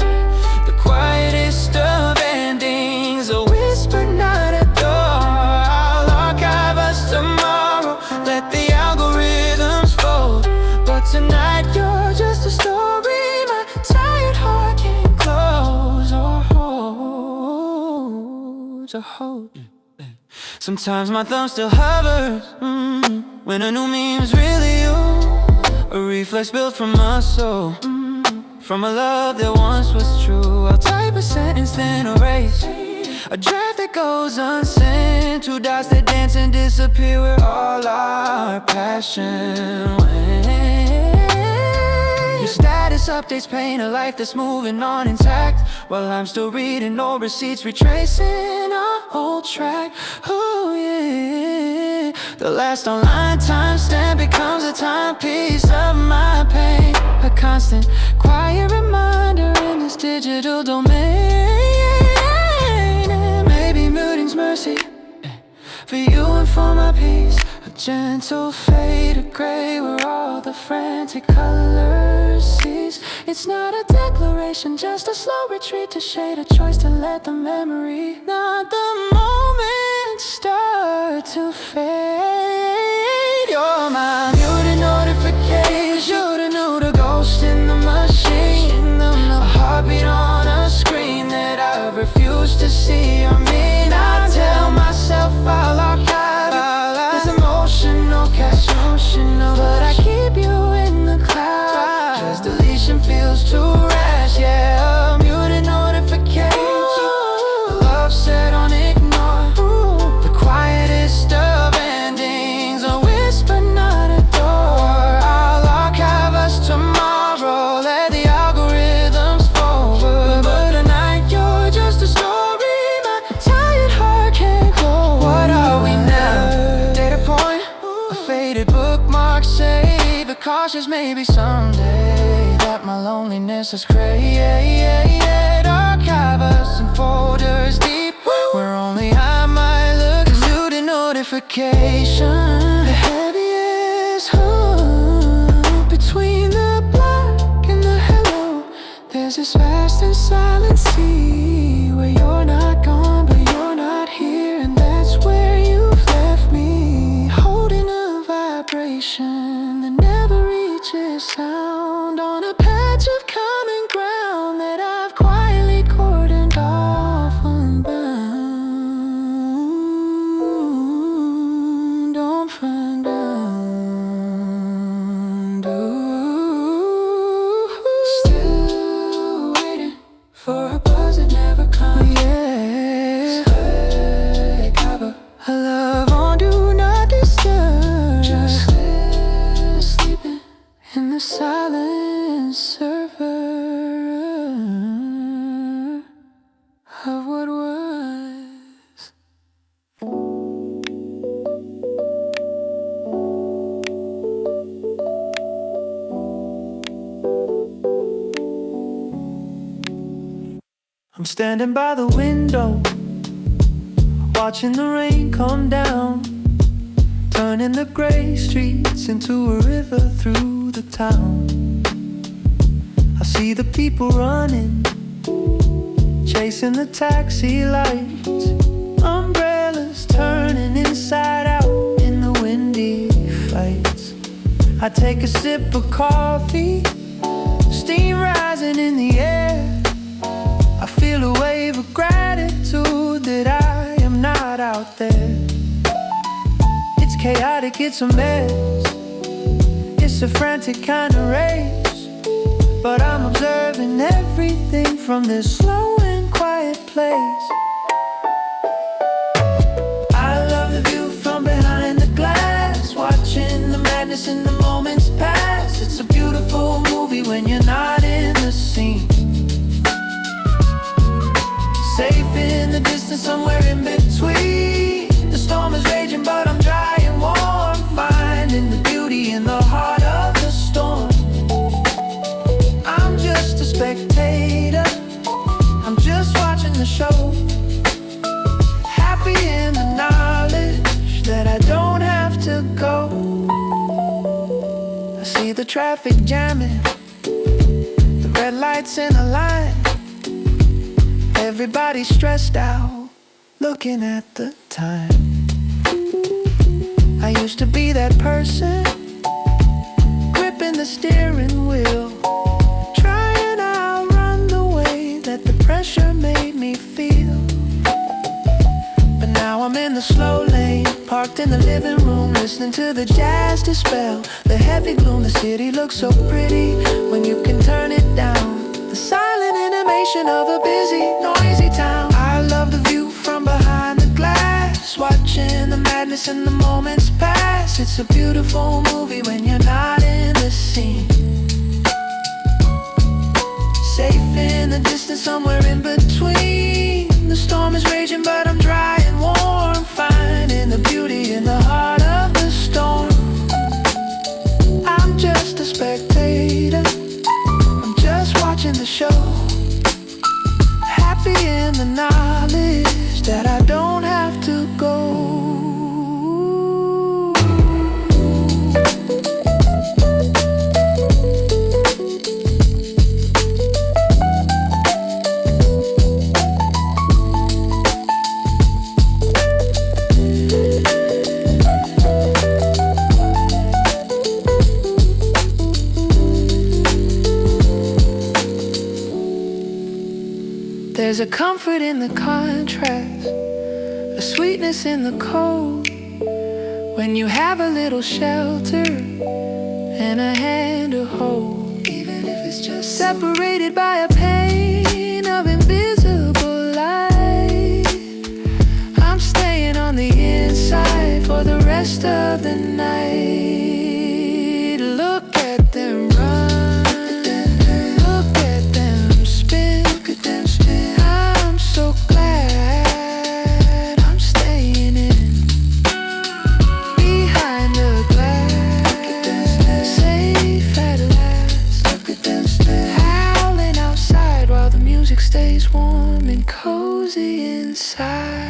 the quietest of endings, a whisper, not a door. I'll archive us tomorrow, let the algorithms fold, but tonight you're just a story my tired heart can't close or hold. Sometimes my thumb still hovers when a new meme's really you, a reflex built from my soul, from a love that once was true. I'll type a sentence then erase a draft that goes unsent, two dots that dance and disappear where all our passion went. Your status updates paint a life that's moving on intact, while I'm still reading old receipts, retracing our old track. Oh yeah, the last online timestamp becomes a timepiece of my pain, a constant quiet reminder in this digital domain. And maybe muting's mercy for you and for my peace, a gentle fade of gray where all the frantic colors cease. It's not a declaration, just a slow retreat to shade, a choice to let the memory, not the moment, start to fade. You're my muted notification, should've knew the ghost in the machine, a heartbeat on a screen that I refuse to see. I mean, I tell myself I'll archive it, this emotional cache, but I keep you in the cloud, cause deletion feels too rash. Yeah, a muted notification, a love set on ignore, the quietest of endings, a whisper, not a door. I'll archive us tomorrow, let the algorithms forward, but tonight you're just a story my tired heart can't close. What are we now? Data point, a faded bookmark, save, a cautious maybe someday that my loneliness is crazy. Archive us in folders deep where only I might look. Muted notification, the heaviest between the black and the hello. There's this vast and silent sea where you're not gone but you're not here, and that's where you've left me, holding a vibration that never reaches sound, on a patch of common ground that I've quietly cordoned off, unbound, don't find out. Still waiting for a buzz that never comes. Yeah, stay cover, a love on do not disturb, just sleeping in the silent server of what was. I'm standing by the window, watching the rain come down, turning the gray streets into a river through the town. I see the people running, chasing the taxi lights, umbrellas turning inside out in the windy fights. I take a sip of coffee, steam rising in the air. I feel a wave of gratitude that I am not out there. It's chaotic, it's a mess, it's a frantic kind of race, but I'm observing everything from this slow and quiet place. I love the view from behind the glass, madness in the moments past. It's a beautiful movie when you're not in the scene. Safe in the distance, somewhere in between. The storm is raging, but I'm dry and warm, finding the beauty in the heart of the storm. I'm just a spectator, I'm just watching the show, happy in the knowledge that I don't have to go. I see the traffic jamming, the red lights in a line. Everybody's stressed out, looking at the time. I used to be that person, gripping the steering wheel, trying to outrun the way that the pressure made me feel. But now I'm in the slow lane, parked in the living room, listening to the jazz dispel the heavy gloom. The city looks so pretty when you can turn it down. The silent animation of a busy, noisy town. I love the view from behind the glass, watching the madness in the moments pass. It's a beautiful movie when you're not in the scene. Safe in the distance, somewhere in between. The storm is raging, but I'm dry and warm, finding the beauty in the heart of the storm. I'm just a spectator, just watching the show, happy in the knowledge that I don't have to go. There's a comfort in the contrast, a sweetness in the cold, when you have a little shelter and a hand to hold. Even if it's just separated by a pane of invisible light, I'm staying on the inside for the rest of the night. Look at them run, look at them spin. I'm so glad I'm staying in, behind the glass, safe at last. Howling outside while the music stays warm and cozy inside.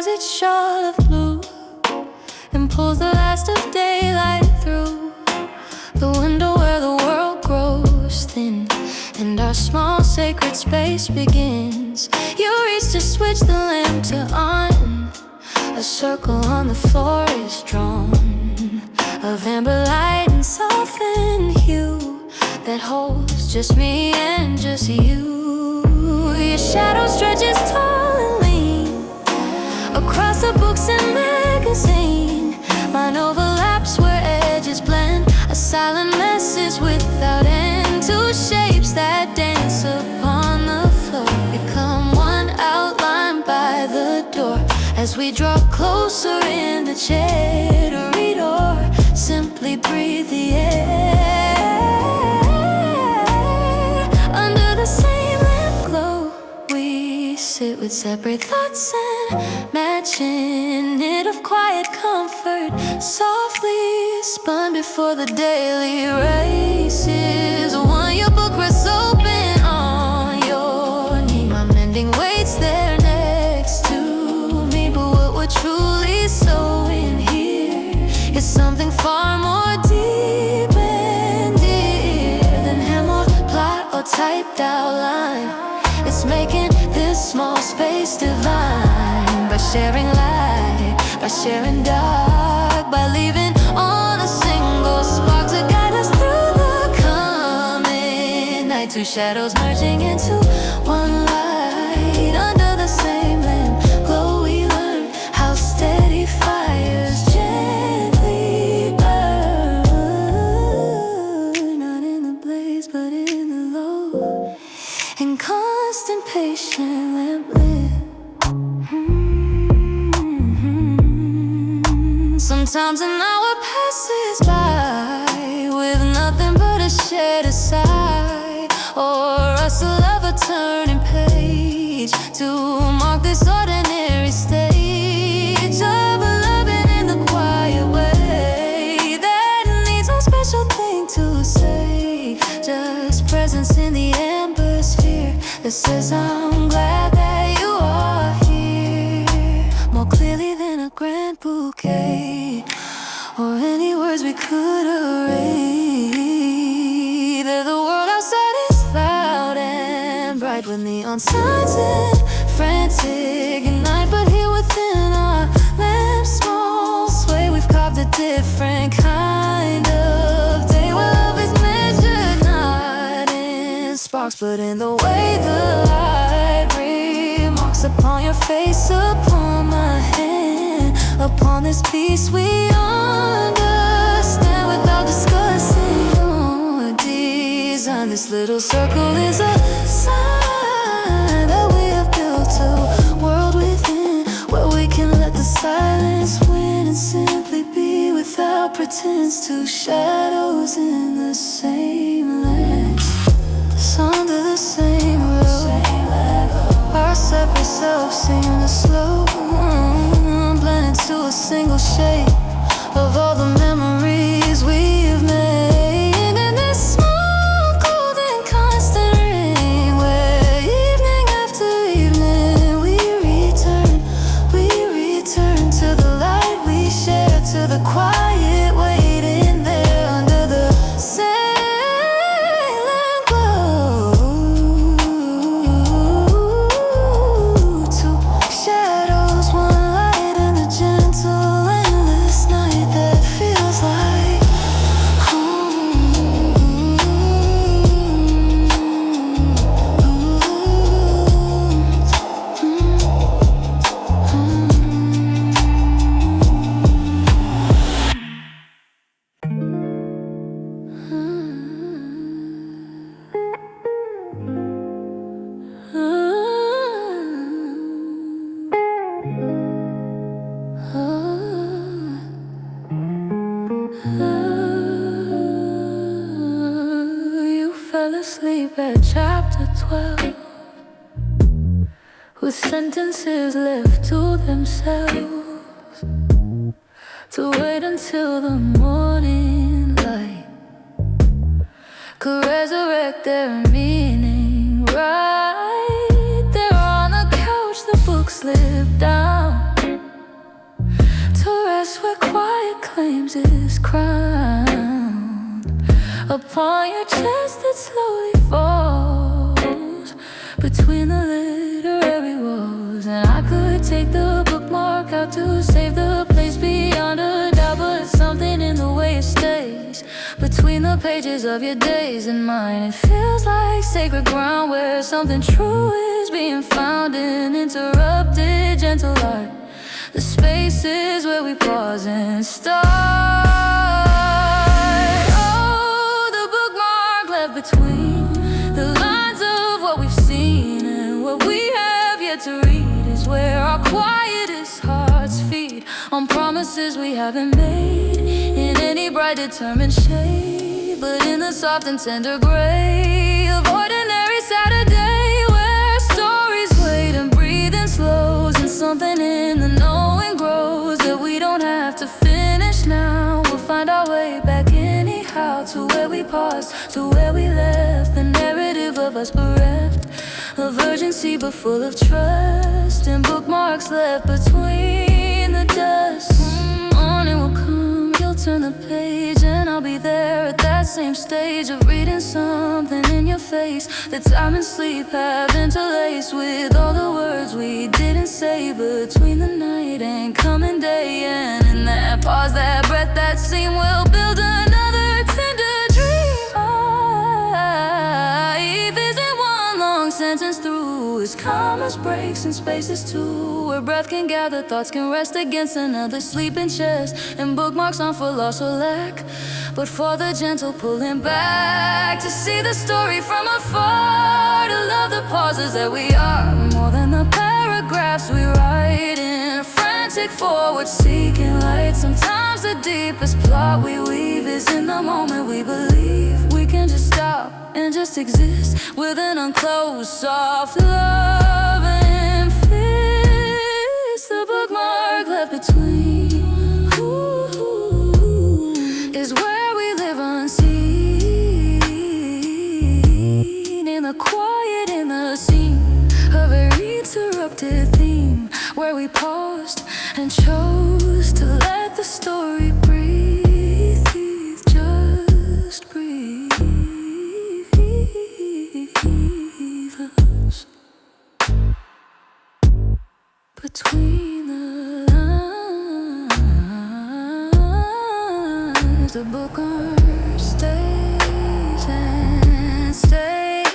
Its shawl of blue and pulls the last of daylight through the window where the world grows thin and our small sacred space begins. You reach to switch the lamp to on. A circle on the floor is drawn of amber light and softened hue that holds just me and just you. Your shadow stretches tall and lean across the books and magazine. Mine overlaps where edges blend, a silent message without end. Two shapes that dance upon the floor become one outline by the door as we draw closer in the chair to read or simply breathe the air. Under the same lamp glow we sit with separate thoughts and matching knit of quiet comfort, softly spun before the daily races. One your book rests open on your knee, my mending waits there next to me. But what we're truly sewing here is something far more deep and dear than hem or plot or typed out line. It's making this small space divine by sharing light, by sharing dark, by leaving on a single two shadows merging into one light. Under the same lamp glow we learn how steady fires gently burn. Not in the blaze but in the low, in constant patient lamp lit. Sometimes an hour passes by with nothing but a shared aside, or us a lover turning page to mark this ordinary stage of loving in the quiet way that needs no special thing to say, just presence in the amber sphere that says I'm glad that you are here, more clearly than a grand bouquet or any words we could array. That the world outside is loud and bright with neon signs and frantic at night, but here within our lamp's small sway we've carved a different kind of day where love is measured not in sparks but in the way the light remarks upon your face, upon my hand, upon this peace we understand without discussing or design. This little circle is a sign that we have built a world within where we can let the silence win and simply be without pretense. Two shadows in the same lens, under the same roof. Our separate selves seem to slow blend into a single shape of all the memories we've made in this small, cold and constant ring where evening after evening we return to the light we share, to the quiet waiting there under the silent glow. Two shadows, one light, and a gentle endless night that feels like home. You fell asleep at chapter 12 with sentences left to themselves to wait until the morning light could resurrect their meaning. Right there on the couch the book slipped down to rest where quiet claims its crown. Upon your chest it slowly falls between the literary walls, and I could take the bookmark out to save the place beyond a doubt, but something in the way it stays between the pages of your days and mine. It feels like sacred ground where something true is being found in interrupted gentle art, the spaces where we pause and start. Oh, the bookmark left between the lines of what we've seen and what we have yet to read is where our quietest hearts feed on promises we haven't made in any bright determined shade, but in the soft and tender gray of ordinary Saturday where stories wait and breathe and slows, and something in the knowing grows that we don't have to finish now. We'll find our way back anyhow to where we paused, to where we left the narrative of us bereft of urgency but full of trust, and bookmarks left between the dust. Morning will come, you'll turn the page, and I'll be there at that same stage of reading something in your face that time and sleep have interlaced with all the words we didn't say between the night and coming day. And in that pause, that breath, that scene will build another tender dream. Even as calm as breaks in spaces too, where breath can gather, thoughts can rest against another sleeping chest, and bookmarks aren't for loss or lack, but for the gentle pulling back, to see the story from afar, to love the pauses that we are, more than the paragraphs we write in, frantic forward seeking light. Sometimes the deepest plot we weave is in the moment we believe we can just stop and just exist with an unclosed soft love and fist. The bookmark left between is where we live unseen, in the quiet, in the scene, a very interrupted theme, where we paused and chose to let the story breathe, just breathe us. Between the lines, the bookmark stays and stays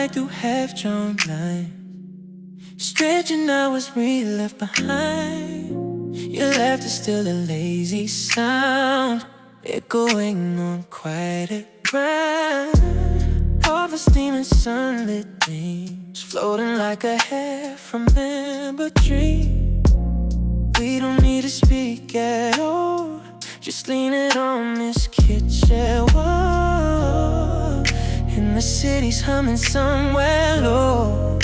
and through half-drawn lines, stretching hours we left behind. Your laughter still a lazy sound, echoing on quieter ground. Harvesting in sunlit dreams, floating like a half-remembered dream. We don't need to speak at all, just lean it on this kitchen wall, and the city's humming somewhere low.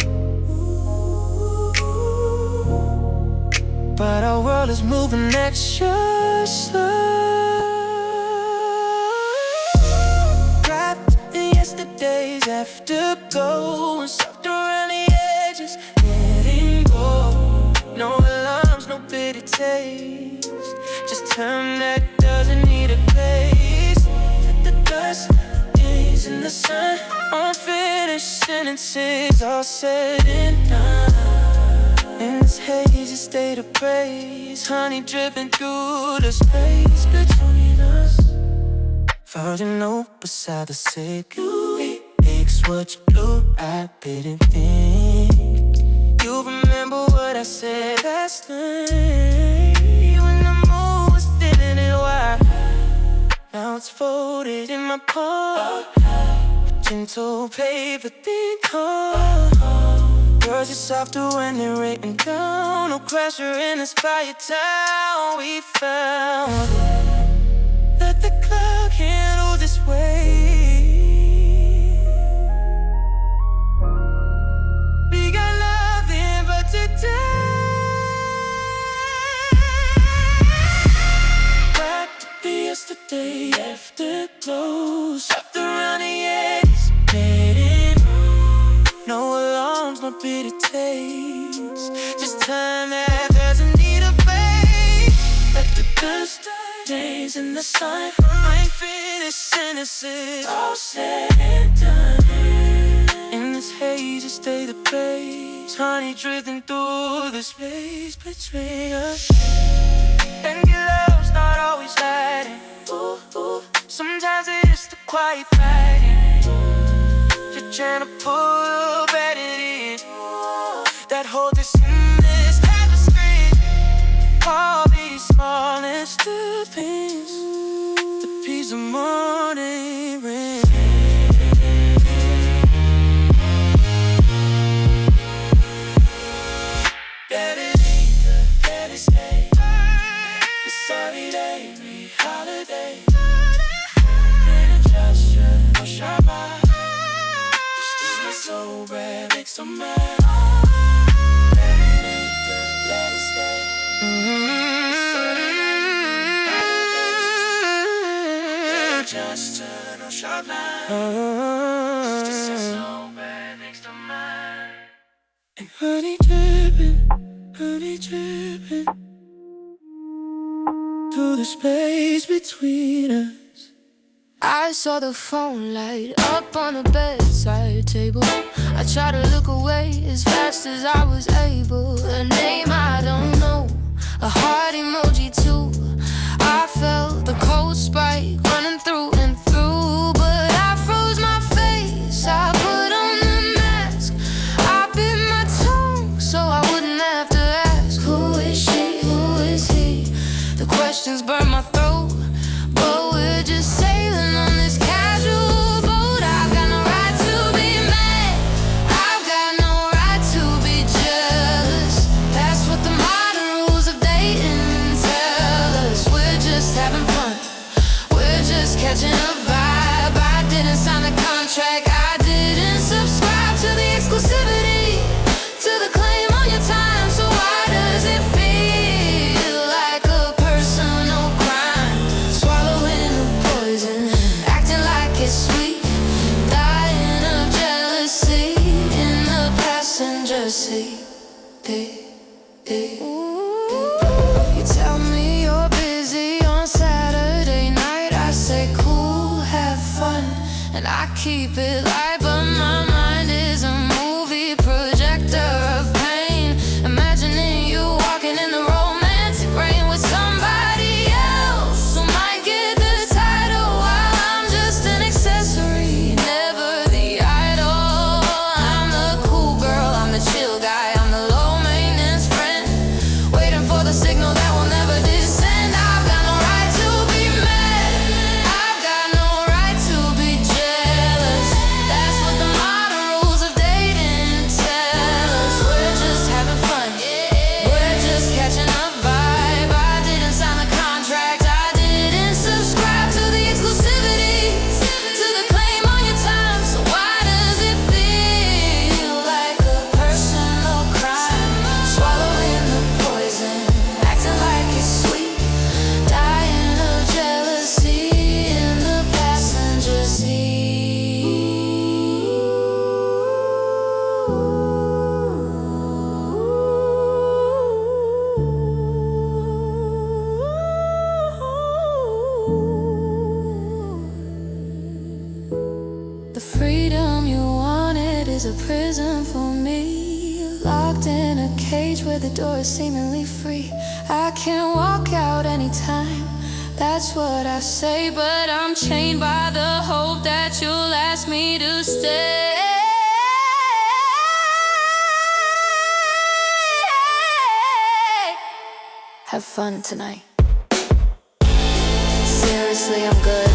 But our world is moving extra slow, wrapped in yesterday's afterglow, and soft around the edges, letting go. No alarms, no bitter taste, just time that doesn't need a place. Let the dust days in the sun, unfinished sentences all said and done. In this hazy state of praise, honey dripping through the space between us. Virgin note beside the sick, it aches what you blew, I didn't think you remember what I said last night, when the moon was feeling it wide. Now it's folded in my palm, gentle paper thin calm. Words are softer when they're written down. No crasher in this fire town we found. Let the clock handle this way. We got nothing but today. Wrapped the yesterday afterglows, wrapped around the edges, letting no alarms, no bitter taste, just time that doesn't need a face. Let the dust days in the sun, unfinished sentences all said and done. In this hazy state of praise, honey drifting through the space between us. And your love's not always lighting, ooh, ooh. Sometimes it's the quiet fighting. You're trying to pull at it in, that hold this in this tapestry. All these smallest things, the piece of morning rain. Let it linger, let it stay. It's every day, every holiday. In a gesture, push our mind. So bad, makes them mad. Let it linger, let it stay. And honey dripping through the space between us. I saw the phone light up on the bedside table. I tried to look away as fast as I was able. A name I don't know, a heart emoji too. I felt the cold spike running through and through, but I froze my face. I put on the mask. I bit my tongue so I wouldn't have to ask. Who is she? Who is he? The questions burn my throat, but we're just sailing on this casual boat. I've got no right to be mad. I've got no right to be jealous. That's what the modern rules of dating tell us. We're just having fun. We're just catching a vibe. I didn't sign a contract. I didn't subscribe to the exclusivity, to the claim on your time. So why does it feel like a personal crime? Swallowing the poison, acting like it's sweet, dying of jealousy in the passenger seat. You tell me you're busy on Saturday night. I say cool, have fun, and I keep it light, but my mind is a movie projector of pain. Imagining you walking in the romantic rain with somebody else who might get the title while I'm just an accessory, never the idol. I'm the cool girl, I'm the chill guy, I'm the low maintenance friend, waiting for the signal that will never descend. I've got no right to be mad. I've got no right to be jealous. That's what the modern rules of dating tell us. We're just having fun. We're just catching a vibe. I didn't sign the contract. I didn't subscribe to the exclusivity, to the claim on your time. So why does it feel like a personal crime? Swallowing the poison, acting like it's sweet, dying of jealousy in the passenger seat. The freedom you wanted is a prison for me, locked in a cage where the door is seemingly free. I can't walk out anytime, that's what I say, but I'm chained by the hope that you'll ask me to stay. Have fun tonight. Seriously, I'm good.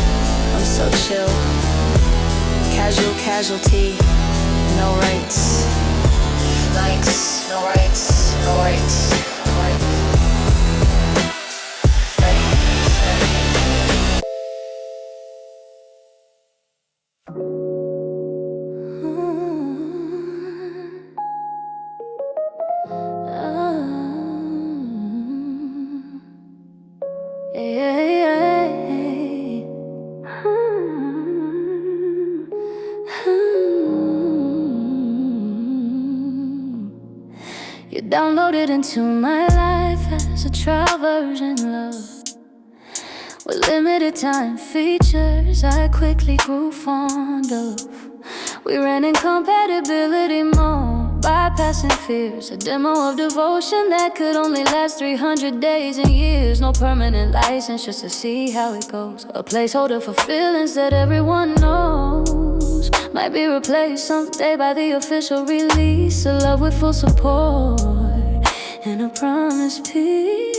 I'm so chill. Casual casualty, no rights. Likes, no rights, no rights, no rights. You downloaded into my life as a trial version, love. With limited time features I quickly grew fond of. We ran in compatibility mode, bypassing fears. A demo of devotion that could only last 300 days and years. No permanent license, just to see how it goes. A placeholder for feelings that everyone knows. Might be replaced someday by the official release. A love with full support and a promised peace.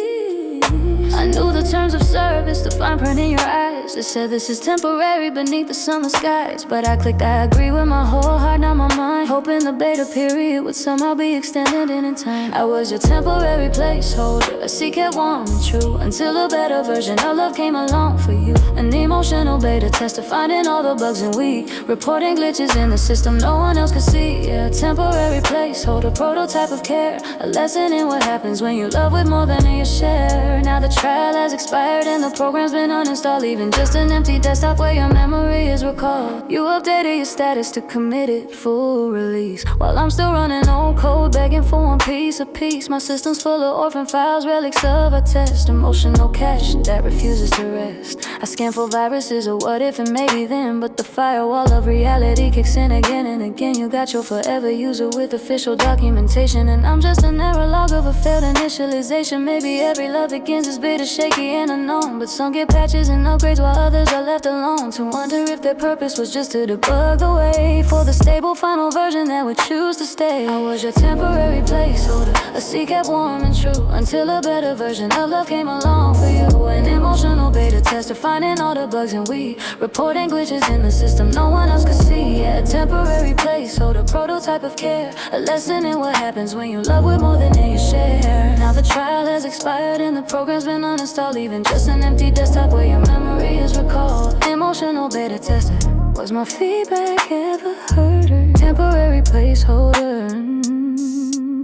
I knew the terms of service, the fine print in your eyes. It said this is temporary beneath the summer skies. But I clicked, I agree with my whole heart, not my mind. Hoping the beta period would somehow be extended in time. I was your temporary placeholder, a secret warm and true, until a better version of love came along for you. An emotional beta tester, finding all the bugs and we reporting glitches in the system no one else could see. Yeah, temporary placeholder, prototype of care. A lesson in what happens when you love with more than you share. Now that trial has expired and the program's been uninstalled, leaving just an empty desktop where your memory is recalled. You updated your status to committed full release, while I'm still running old code, begging for one piece of peace. My system's full of orphan files, relics of a test, emotional cache that refuses to rest. I scan for viruses or what if and maybe then, but the firewall of reality kicks in again and again. You got your forever user with official documentation, and I'm just an error log of a failed initialization. Maybe every love begins as bitter, shaky, and unknown, but some get patches and upgrades while others are left alone to wonder if their purpose was just to debug the way for the stable final version that would choose to stay. I was your temporary placeholder, a sea kept warm and true, until a better version of love came along for you. An emotional beta tester, finding all the bugs, and we reporting glitches in the system no one else could see. Yeah, a temporary placeholder, prototype of care, a lesson in what happens when you love with more than you share. Now the trial has expired and the program's been uninstalled, leaving just an empty desktop where your memory is recalled. Emotional beta tester, was my feedback ever heard? Or temporary placeholder,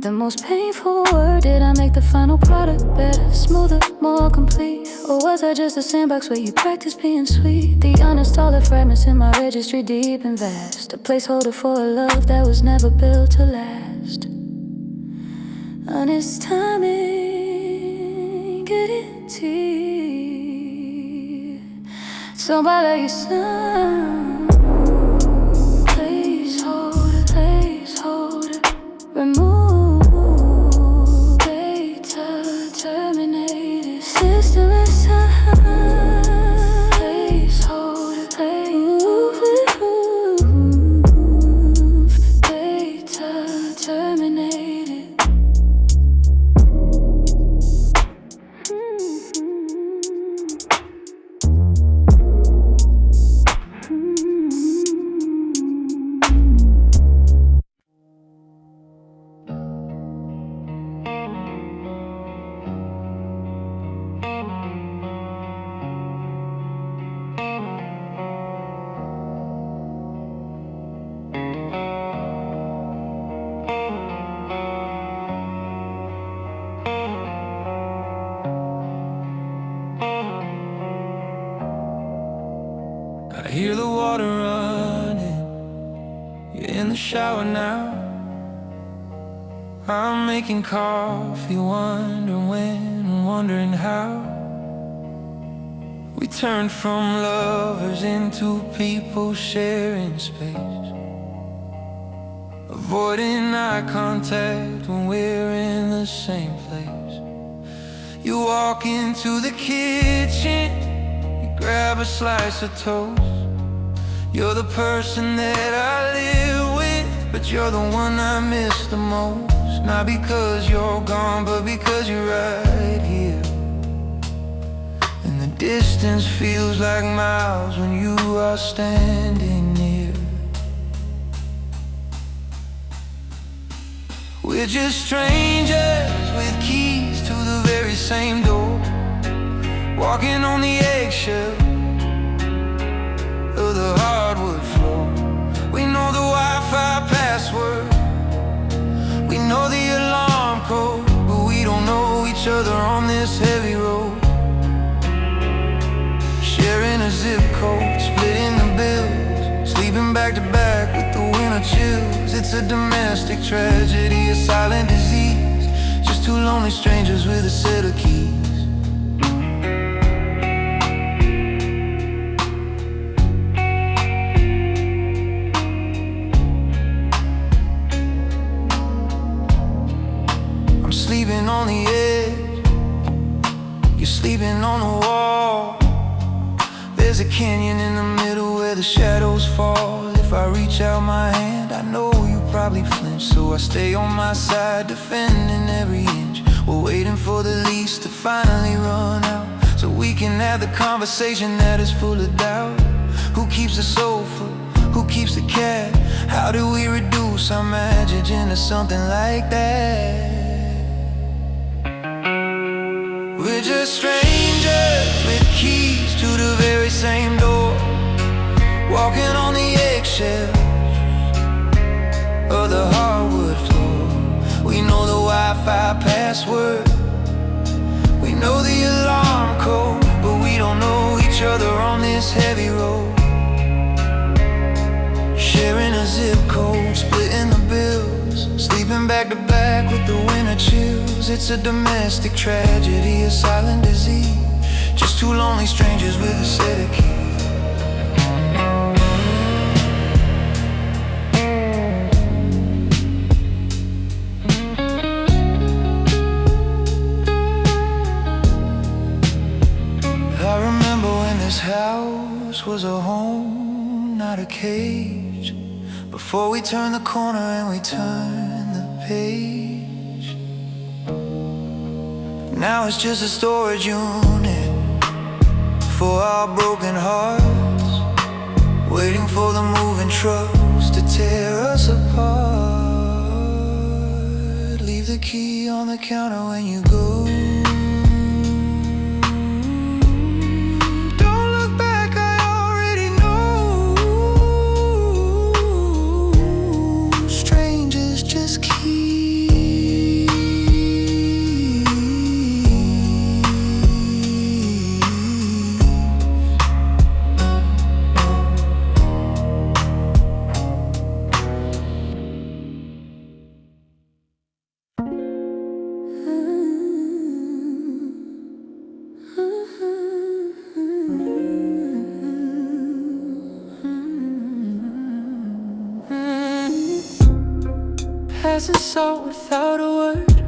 the most painful word. Did I make the final product better, smoother, more complete? Or was I just a sandbox where you practice being sweet? The uninstalled fragments in my registry, deep and vast, a placeholder for a love that was never built to last. Honest timing, guarantee. So by your son, placeholder, placeholder, remove data, terminated, system assigned, placeholder, remove data, terminated. I hear the water running, you're in the shower now. I'm making coffee, wondering when, wondering how. We turned from lovers into people sharing space, avoiding eye contact when we're in the same place. You walk into the kitchen, grab a slice of toast. You're the person that I live with, but you're the one I miss the most. Not because you're gone, but because you're right here. And the distance feels like miles when you are standing near. We're just strangers with keys to the very same door, walking on the eggshell of the hardwood floor. We know the Wi-Fi password, we know the alarm code, but we don't know each other on this heavy road. Sharing a zip code, splitting the bills, sleeping back to back with the winter chills. It's a domestic tragedy, a silent disease, just two lonely strangers with a set of keys. Sleeping on the edge, you're sleeping on the wall. There's a canyon in the middle where the shadows fall. If I reach out my hand, I know you probably flinch, so I stay on my side, defending every inch. We're waiting for the lease to finally run out, so we can have the conversation that is full of doubt. Who keeps the sofa? Who keeps the cat? How do we reduce our magic into something like that? We're just strangers with keys to the very same door, walking on the eggshells of the hardwood floor. We know the Wi-Fi password, we know the alarm zip code, splitting the bills, sleeping back to back with the winter chills. It's a domestic tragedy, a silent disease, just two lonely strangers with a set of keys. I remember when this house was a home, not a cage. Before we turned the corner and we turned the page. Now it's just a storage unit for our broken hearts, waiting for the moving trucks to tear us apart. Leave the key on the counter when you go. Passing salt without a word,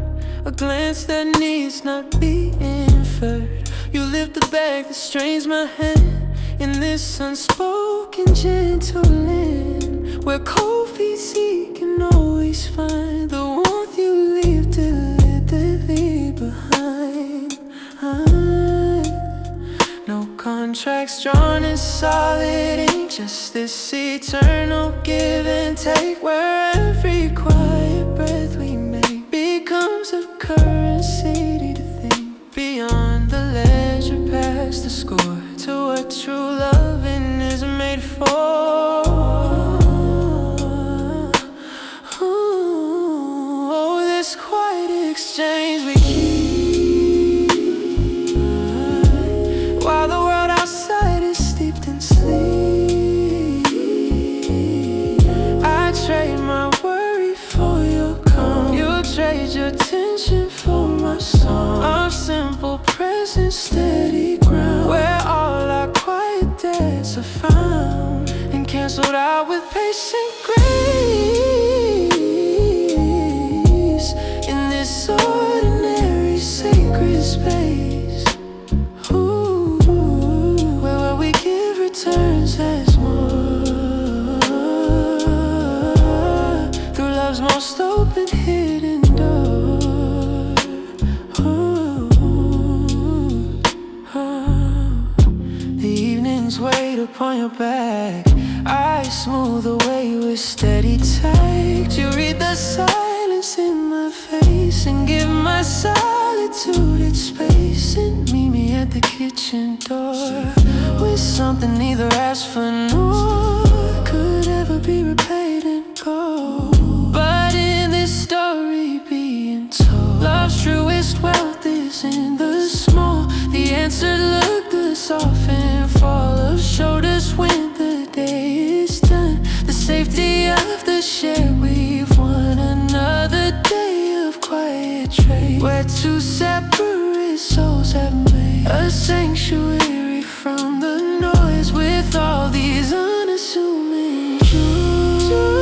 a glance that needs not be inferred. You lift the bag that strains my hand in this unspoken gentleland, where cold feet seek can always find the warmth you leave deliberately behind. No contracts drawn in solid ink, just this eternal give and take, where every quiet breath we make becomes a currency to think beyond the ledger, past the score, to what true loving is made for. Oh, this quiet exchange we keep, while the world outside is steeped in sleep. I trade my worry for your calm, you trade your tension for my song. Our simple presence, steady ground, where all our quiet debts are found and canceled out with patient grace. In this ordinary sacred space, where what we give returns as more, through love's most open hidden door. The evenings wait upon your back, I smooth away with steady tact. You read the silence in my face and give my solitude its space, and meet me at the kitchen door with something neither asked for nor could ever be repaid in gold. But in this story being told, love's truest wealth is in the small. The answered look, the softened fall of shoulders when the day is done. The safety of the shared we've won. Another day of quiet trade, where two separate souls have made a sanctuary from the noise, with all these unassuming joys.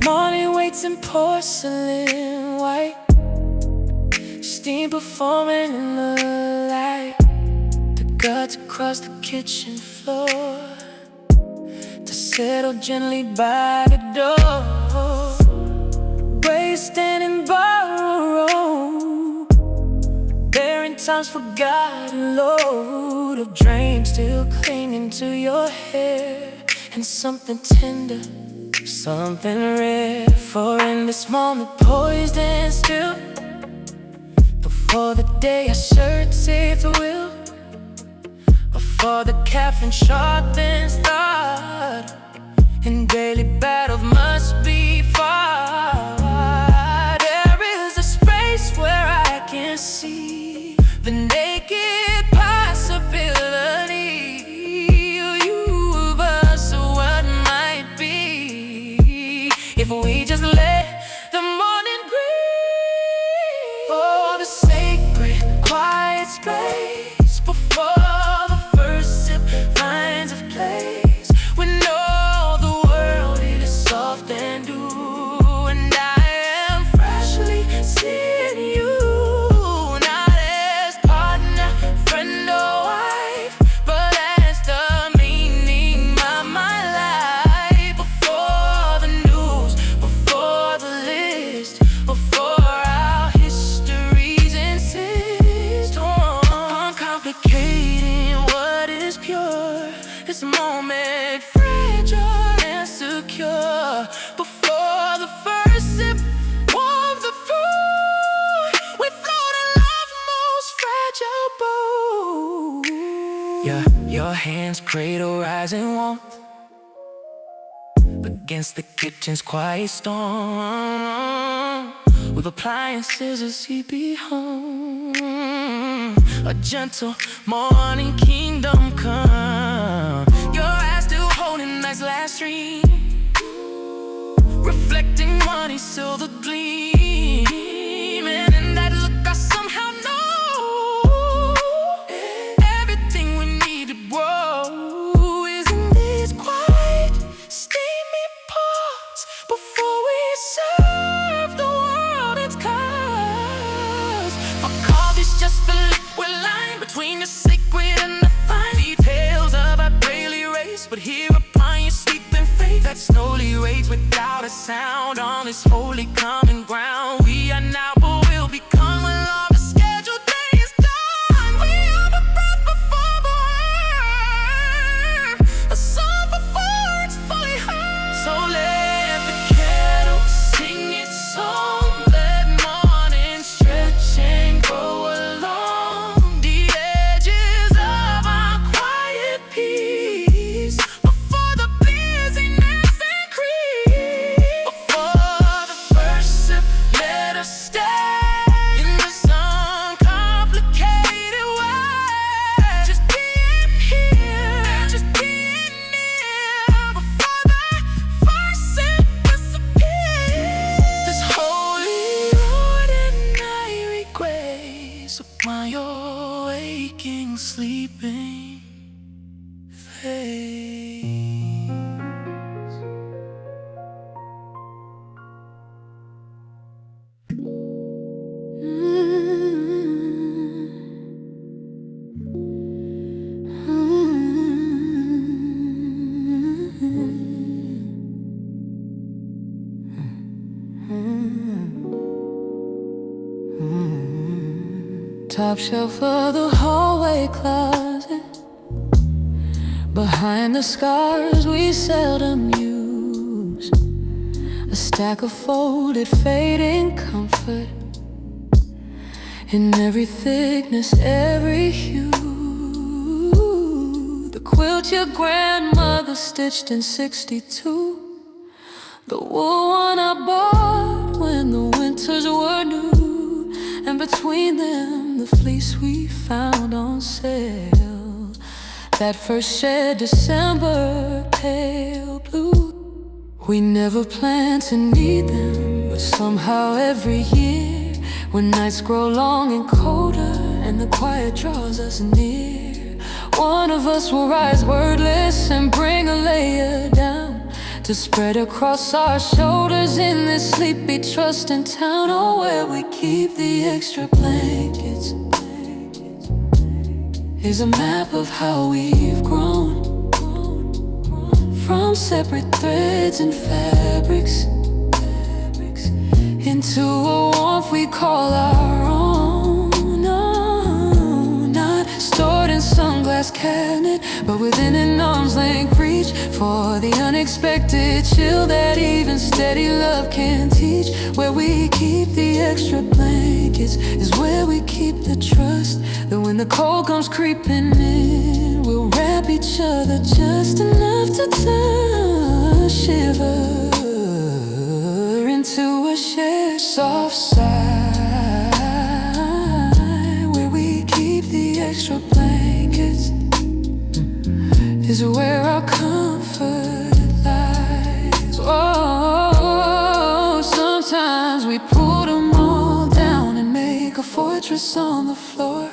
Morning waits in porcelain white, steam performing in the light. The guts across the kitchen floor to settle gently by the door. Wasting in borrow, bearing time's forgotten load of drain still clinging to your hair, and something tender, something rare. For in this moment poised and still, before the day our shirt saves the will, before the caffeine sharpens thought, and daily battles must be fought. There is a space where I can see the naked possibility of us, what might be if we just let the morning grieve. Oh, the sacred quiet space before the first sip finds a place, when all the world is soft and dew, and I am freshly seeing you, not as partner, friend or wife, but as the meaning of my life. Before the news, before the list, before our histories insist on complicating what is pure, this moment fragile and secure. Before the first sip of the food, we float in love's most fragile boat. Yeah, your hands cradle rising warmth against the kitchen's quiet storm, with appliances as he be home. A gentle morning kingdom come, your eyes still holding night's last dream, reflecting money silver gleam, and in that look I somehow know everything we need to grow is in these quiet, steamy pots before we serve the world its cause. For coffee's just the liquid line between the sacred and the fine details of our daily race, but here upon your sleeping faith that slowly rates without a sound on this holy common ground. We are now, but will become when all the scheduled day is done. We are the breath before the word, a song before it's fully heard. So let the kettle sing its song, let morning stretch and grow along the edges of our quiet peace, before the busyness increase. Before the first sip, let us stay in this uncomplicated way, just being here, just being near. Before the first sip disappears, this holy ordinary grace upon your waking, sleeping face. Top shelf of the hallway closet, behind the scars we seldom use, a stack of folded fading comfort in every thickness, every hue. The quilt your grandmother stitched in '62, the wool one I bought when the winters were new, and between them the fleece we found on sale. that first shed December pale blue. We never planned to need them, but somehow every year, when nights grow long and colder and the quiet draws us near, one of us will rise wordless and bring a layer down to spread across our shoulders in this sleepy, trusting town. Oh, where we keep the extra blankets is a map of how we've grown, from separate threads and fabrics into a warmth we call our own. No, not stored in some glass cabinet, but within an arm's length reach for the unexpected chill that even steady love can teach. Where we keep the extra blankets is where we keep the trust that when the cold comes creeping in, we'll wrap each other just enough to touch, shiver into a shared soft side. Where we keep the extra blankets is where our comfort lies. Oh, sometimes we put them all down and make a fortress on the floor,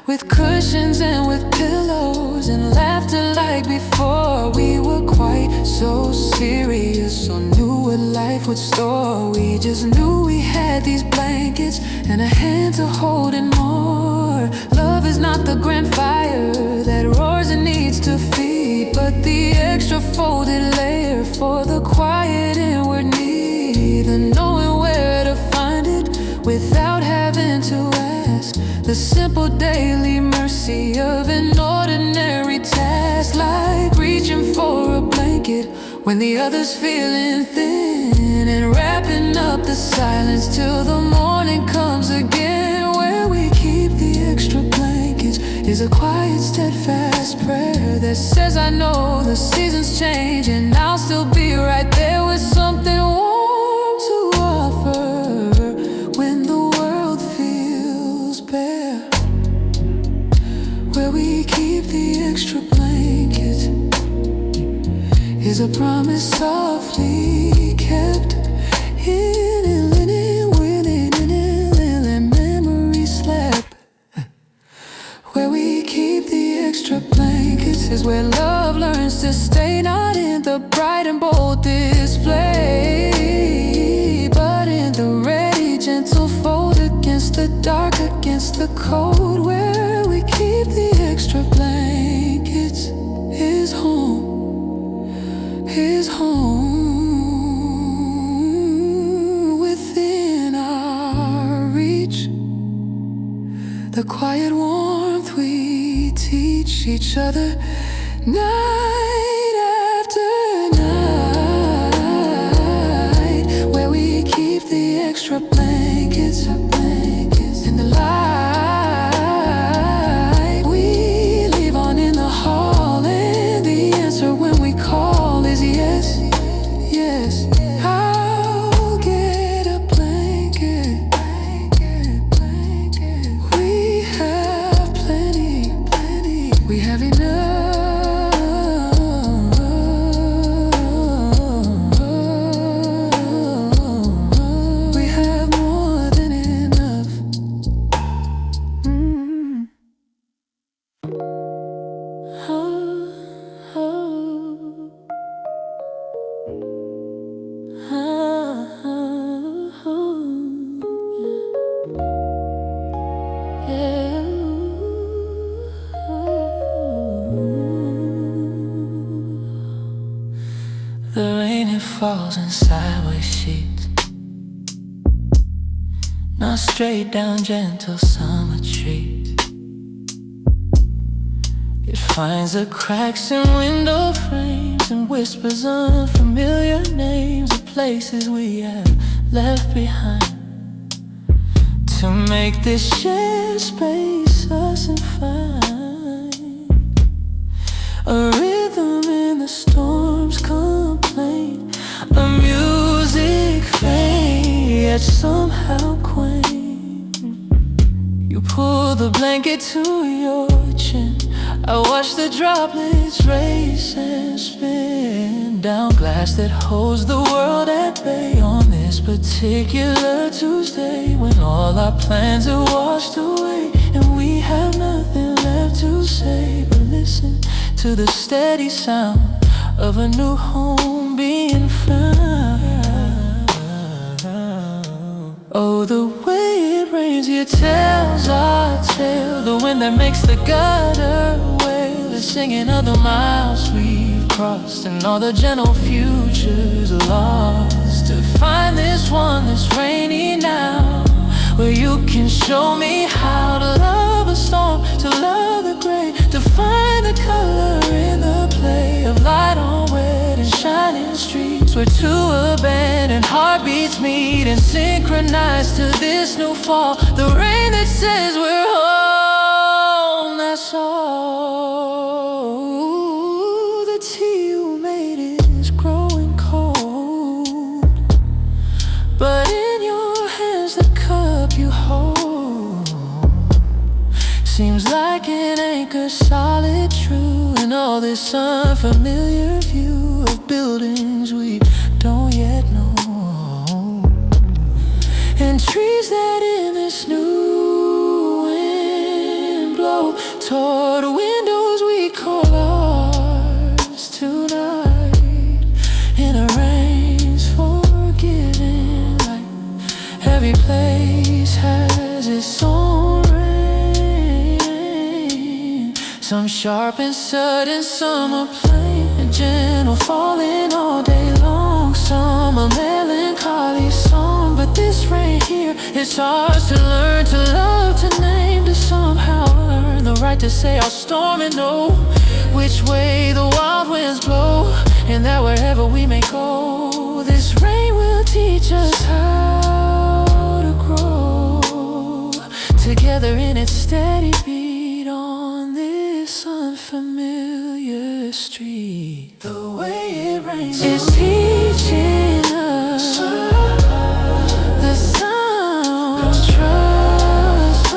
with cushions and with pillows and laughter like before. We were quite so serious, or knew what life would store. We just knew we had these blankets and a hand to hold it more. Love is not the grand fire that roars and needs to feed, but the extra folded layer for the quiet inward need, and knowing where to find it without having to ask. The simple daily mercy of an ordinary task, like reaching for a blanket when the other's feeling thin, and wrapping up the silence till the morning comes again. Where we keep the extra blankets is a quiet, steadfast prayer that says, I know the seasons change and I'll still be right there with something warm to offer when the world feels bare. Where we keep the extra blankets is a promise softly kept, hidden linen within and memory slept. Where we keep the extra blankets is where love learns to stay, not in the bright and bold display, but in the ready, gentle fold against the dark, against the cold. Where we keep the extra blankets is home, is home within our reach. The quiet warmth we teach each other night after night. Where we keep the extra blankets in the light we leave on in the hall, and the answer when we call is yes, yes. I'll get a blanket. We have plenty. We have enough. We have more than enough. The rain, it falls in sideways sheets, not straight down, gentle summer trees. It finds the cracks in window frames and whispers unfamiliar names of places we have left behind, to make this shared space us and find a rhythm in the storm's complaint, a music faint yet somehow quaint. You pull the blanket to your chin. I watch the droplets race and spin down glass that holds the world at bay. On this particular Tuesday, when all our plans are washed away and we have nothing left to say but listen to the steady sound of a new home being found. Oh, the way it rains here tells our tale. The wind that makes the gutter wail is singing of the miles we've crossed and all the gentle futures lost. To find this one that's rainy now, where you can show me how to love a storm, to love the gray, to find the color in the play of light on wet and shining streets, where two abandoned heartbeats meet and synchronize to this new fall. The rain that says we're home, that's all. The tea you made is growing cold, but in your hands the cup you hold seems like an anchor solid true in all this unfamiliar view of buildings we don't yet know, and trees that in this new wind blow toward windows we call ours tonight. In a rain's forgiving light, every place has its own rain. Some sharp and sudden, some are plain and gentle, falling all day long. Some a melancholy song, but this rain here, it's ours to learn, to love, to name, to somehow earn the right to say our storm and know which way the wild winds blow, and that wherever we may go, this rain will teach us how to grow together in its steady beat on this unfamiliar street. The way it rains is teaching us the sound, trust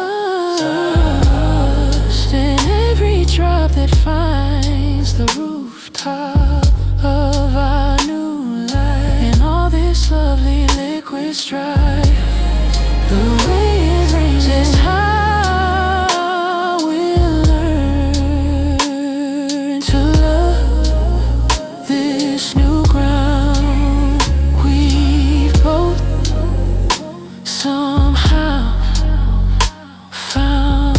in every drop that finds the rooftop of our new life, and all this lovely liquid strife. The way it rains is how we'll learn to love this new ground we've both somehow found.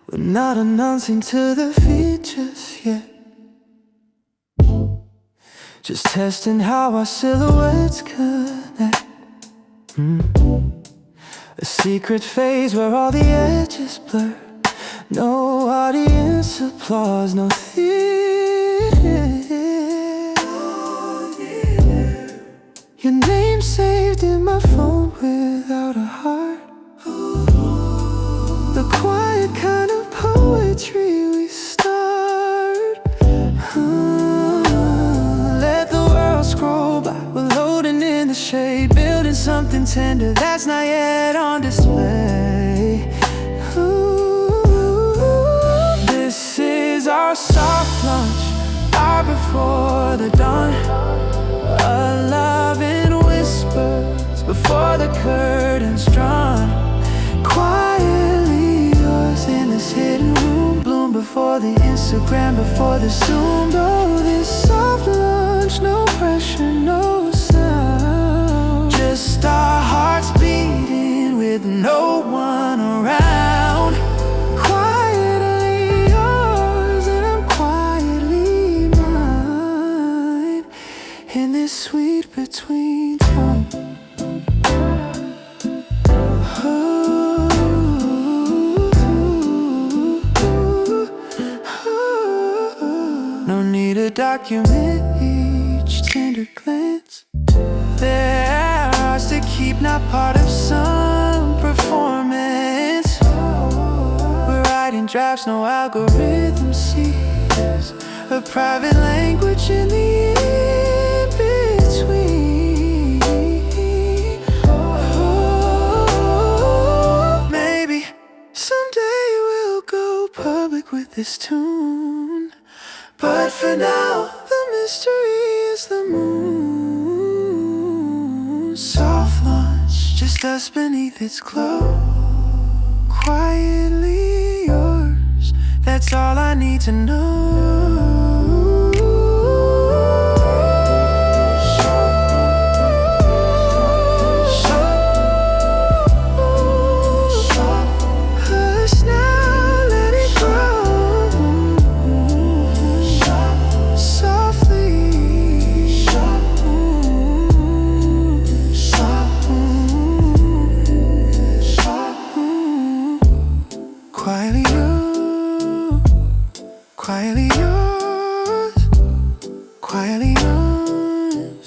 We're not announcing to the features yet, just testing how our silhouettes connect. A secret phase where all the edges blur. No audience applause, no theater. Your name saved in my phone without a heart. The quiet kind of poetry we start. Let the world scroll by. We're loading in the shade, building something tender that's not yet on display. This is our soft launch, our before the dawn. A love in whispers before the curtain's drawn. Quietly yours in this hidden room, bloom before the Instagram, before the Zoom. Oh, this soft launch, no pressure, no sound, just our hearts beating with no one around. Quietly yours and I'm quietly mine, in this sweet between time. No need to document each tender glance. There are to not part of some performance. We're writing drafts, no algorithm sees a private language in the in-between. Maybe someday we'll go public with this tune, but for now the mystery is the moon. Soft launch, just us beneath its glow. Quietly yours, that's all I need to know. Hush now, let it grow. Softly. Quietly yours, quietly yours, quietly yours.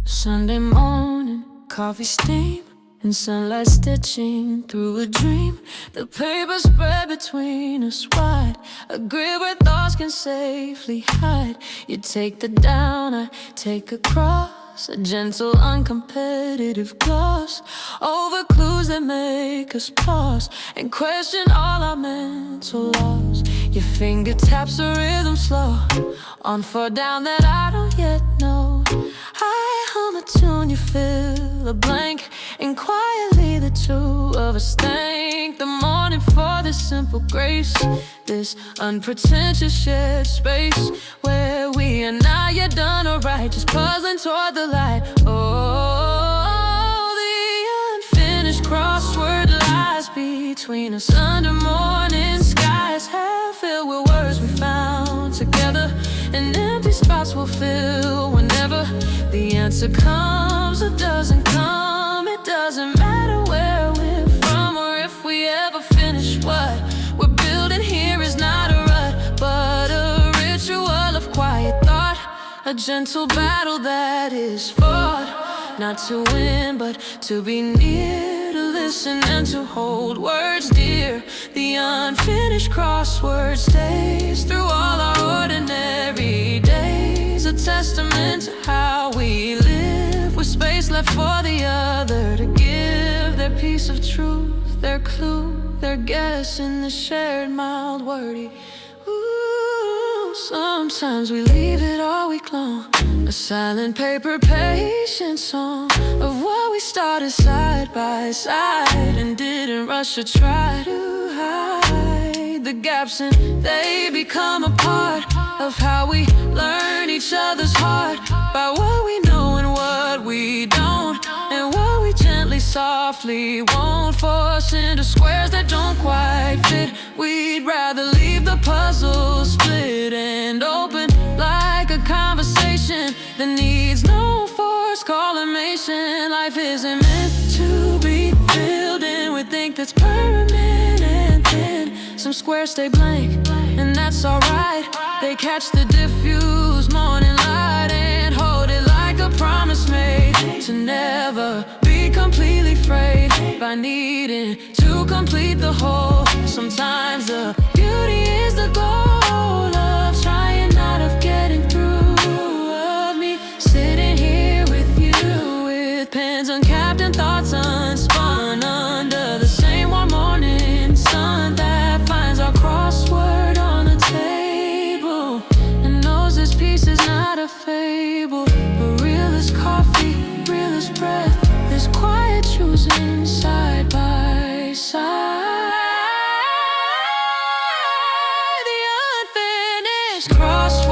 Sunday morning, coffee steam and sunlight stitching through a dream. The paper spread between us wide, a grid where thoughts can safely hide. You take the down, I take a cross, a gentle, uncompetitive gloss over clues that make us pause and question all our mental laws. Your finger taps a rhythm slow on far down that I don't yet know. I hum a tune, you fill a blank, and quietly the two of us thank the morning for this simple grace, this unpretentious shared space where we are not yet done or right, just puzzling toward the light. Oh, the unfinished crossword lies between us under morning skies, half filled with words we found together, and empty spots will fill whenever the answer comes or doesn't come. It doesn't matter where we're from or if we ever finish what we're building here is not a rut, but a ritual of quiet thought, a gentle battle that is fought, not to win but to be near, to listen and to hold words dear. The unfinished crossword stays through all our ordinary days, a testament to how we live, with space left for the other to give their piece of truth, their clue, their guess in the shared mild wordy. Ooh, sometimes we leave it all week long, a silent paper patient song of what we started side by side and didn't rush or try to hide the gaps, and they become a part of how we learn each other's heart, by what we know and what we don't, and what we gently, softly won't force into squares that don't quite fit. We'd rather leave the puzzle split and open like a conversation that needs no forced collimation. Life isn't meant to be filled in with think that's permanent, and then some squares stay blank, and that's alright. They catch the diffused morning light and hold it like a promise made to never be completely frayed by needing to complete the whole. Sometimes the beauty is the goal of trying, not of getting through, of me sitting here with you with pens uncapped and thoughts unspun under the same warm morning sun that finds our crossword on the table and knows this piece is not a fable, but real as coffee, real as breath, this quiet choosing side by side. The unfinished crossword.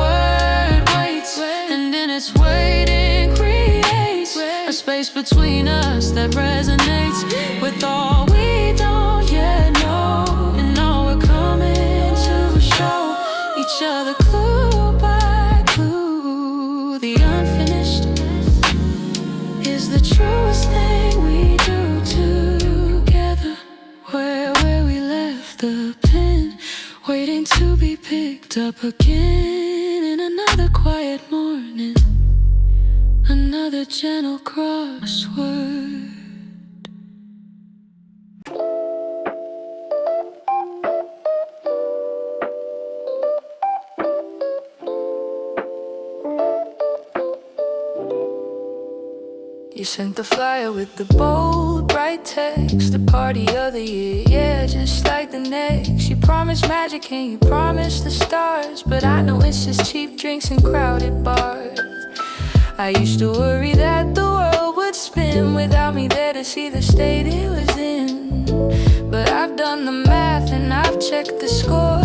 space between us that resonates with all we don't yet know. And all we're coming to show each other clue by clue. The unfinished is the truest thing we do together. Where we left the pen, waiting to be picked up again in another quiet morning, another gentle crossword. You sent the flyer with the bold, bright text, the party of the year, yeah, just like the next. You promised magic and you promised the stars, but I know it's just cheap drinks and crowded bars. I used to worry that the world would spin without me there to see the state it was in. But I've done the math and I've checked the score,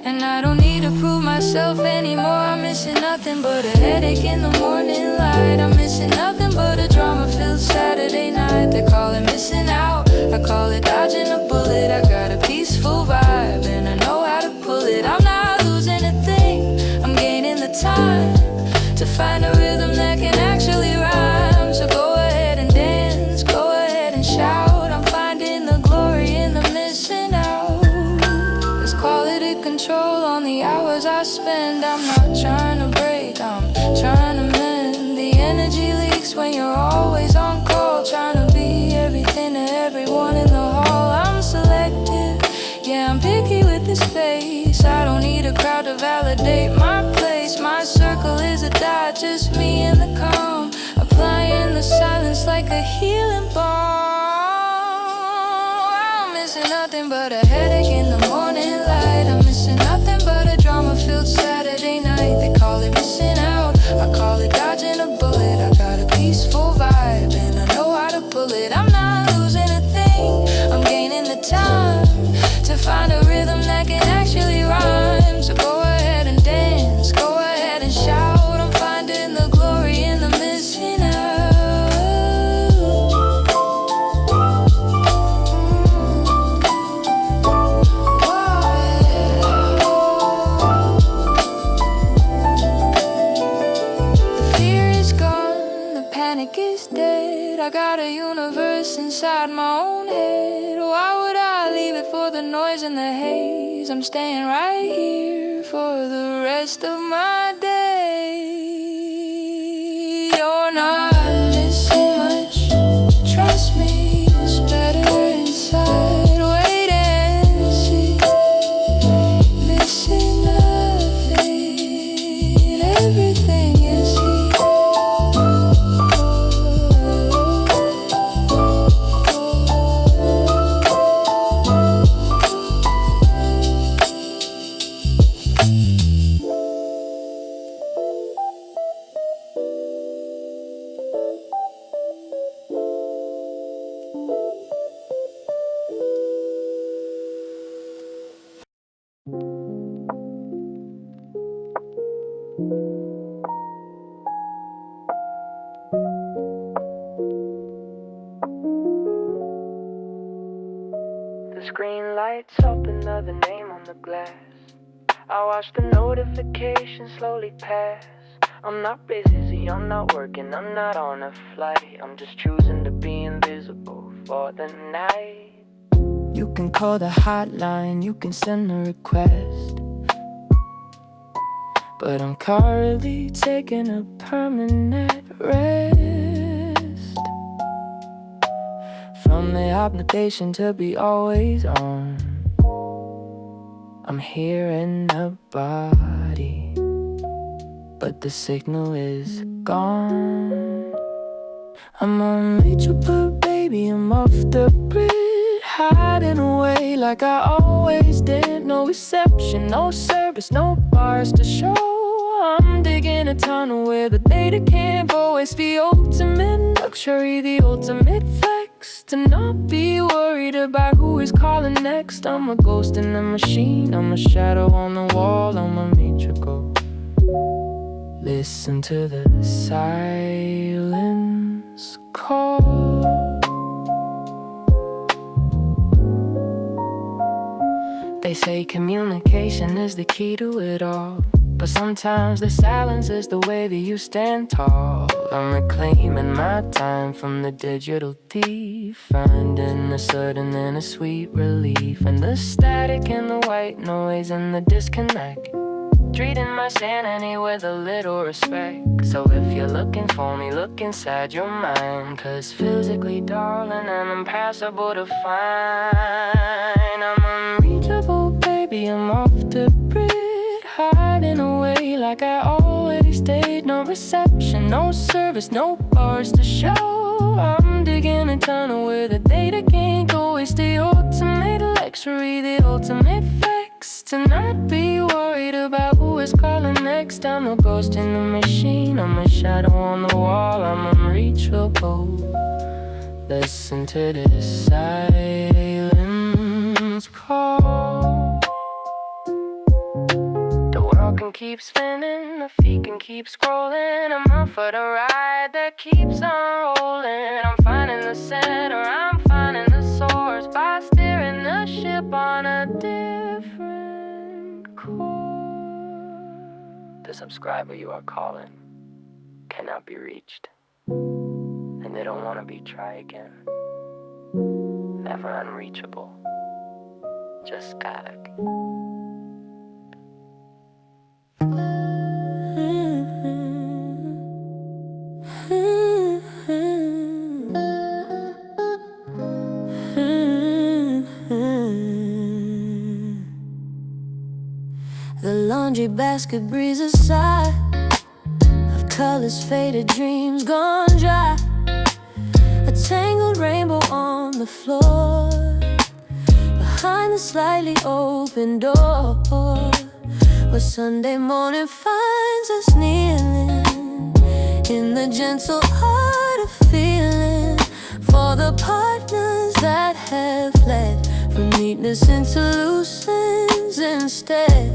and I don't need to prove myself anymore. I'm missing nothing but a headache in the morning light. I'm missing nothing but a drama-filled Saturday night. They call it missing out, I call it dodging a bullet. I got a peaceful vibe and I know how to pull it. I'm not losing a thing, I'm gaining the time to find a rhythm that can actually rhyme. So go ahead and dance, go ahead and shout. I'm finding the glory in the missing out. Let's call it a control on the hours I spend. I'm not trying to break, I'm trying to mend. The energy leaks when you're always on call, trying to be everything to everyone in the hall. I'm selective, yeah, I'm picky with the space. I don't need a crowd to validate my place. My circle is a dot, just me and the calm, applying the silence like a healing balm. I'm missing nothing but a headache in the morning light. I'm missing nothing but a drama-filled Saturday night. They call it missing out, I call it dodging a bullet. I got a peaceful vibe and I know how to pull it. I'm not losing a thing, I'm gaining the time to find a rhythm that can actually rhyme. So go ahead and dance, go ahead and shout. I'm finding the glory in the missing out. The fear is gone, the panic is dead. I got a universe inside my own head. Why would I leave it for the noise and the haze? I'm staying right here for the rest of my day. You're not missing much, trust me, it's better inside. Wait and see, missing nothing, everything you see. The screen lights up another name on the glass. I watch the notifications slowly pass. I'm not busy, I'm not working, I'm not on a flight. I'm just choosing to be invisible for the night. You can call the hotline, you can send a request, but I'm currently taking a permanent rest. From the obligation to be always on, I'm here in the body, but the signal is gone. I'm unreachable, baby, I'm off the grid, hiding away like I always did. No reception, no service, no bars to show. I'm digging a tunnel where the data can't go. It's the ultimate luxury, the ultimate flex, to not be worried about who is calling next. I'm a ghost in the machine, I'm a shadow on the wall, I'm unreachable. Listen to the silence. Chord. They say communication is the key to it all, but sometimes the silence is the way that you stand tall. I'm reclaiming my time from the digital thief, finding a sudden and a sweet relief in the static and the white noise and the disconnect, treating my sanity with a little respect. So if you're looking for me, look inside your mind, 'cause physically, darling, I'm impossible to find. I'm unreachable, baby, I'm off the grid, hiding away like I already stayed. No reception, no service, no bars to show. I'm digging a tunnel where the data can't go. It's the ultimate luxury, the ultimate flex, to not be worried about who is calling next. I'm a ghost in the machine, I'm a shadow on the wall, I'm unreachable. Listen to this silence call. The world can keep spinning, the feet can keep scrolling. I'm out for the ride that keeps on rolling. I'm finding the center, I'm finding the source by steering the ship on a different course. The subscriber you are calling cannot be reached, and they don't want to be try again. Never unreachable, just static. The laundry basket breathes a sigh of colors, faded dreams gone dry. A tangled rainbow on the floor, behind the slightly open door, where Sunday morning finds us kneeling in the gentle art of feeling, for the partners that have fled from neatness into loose ends instead.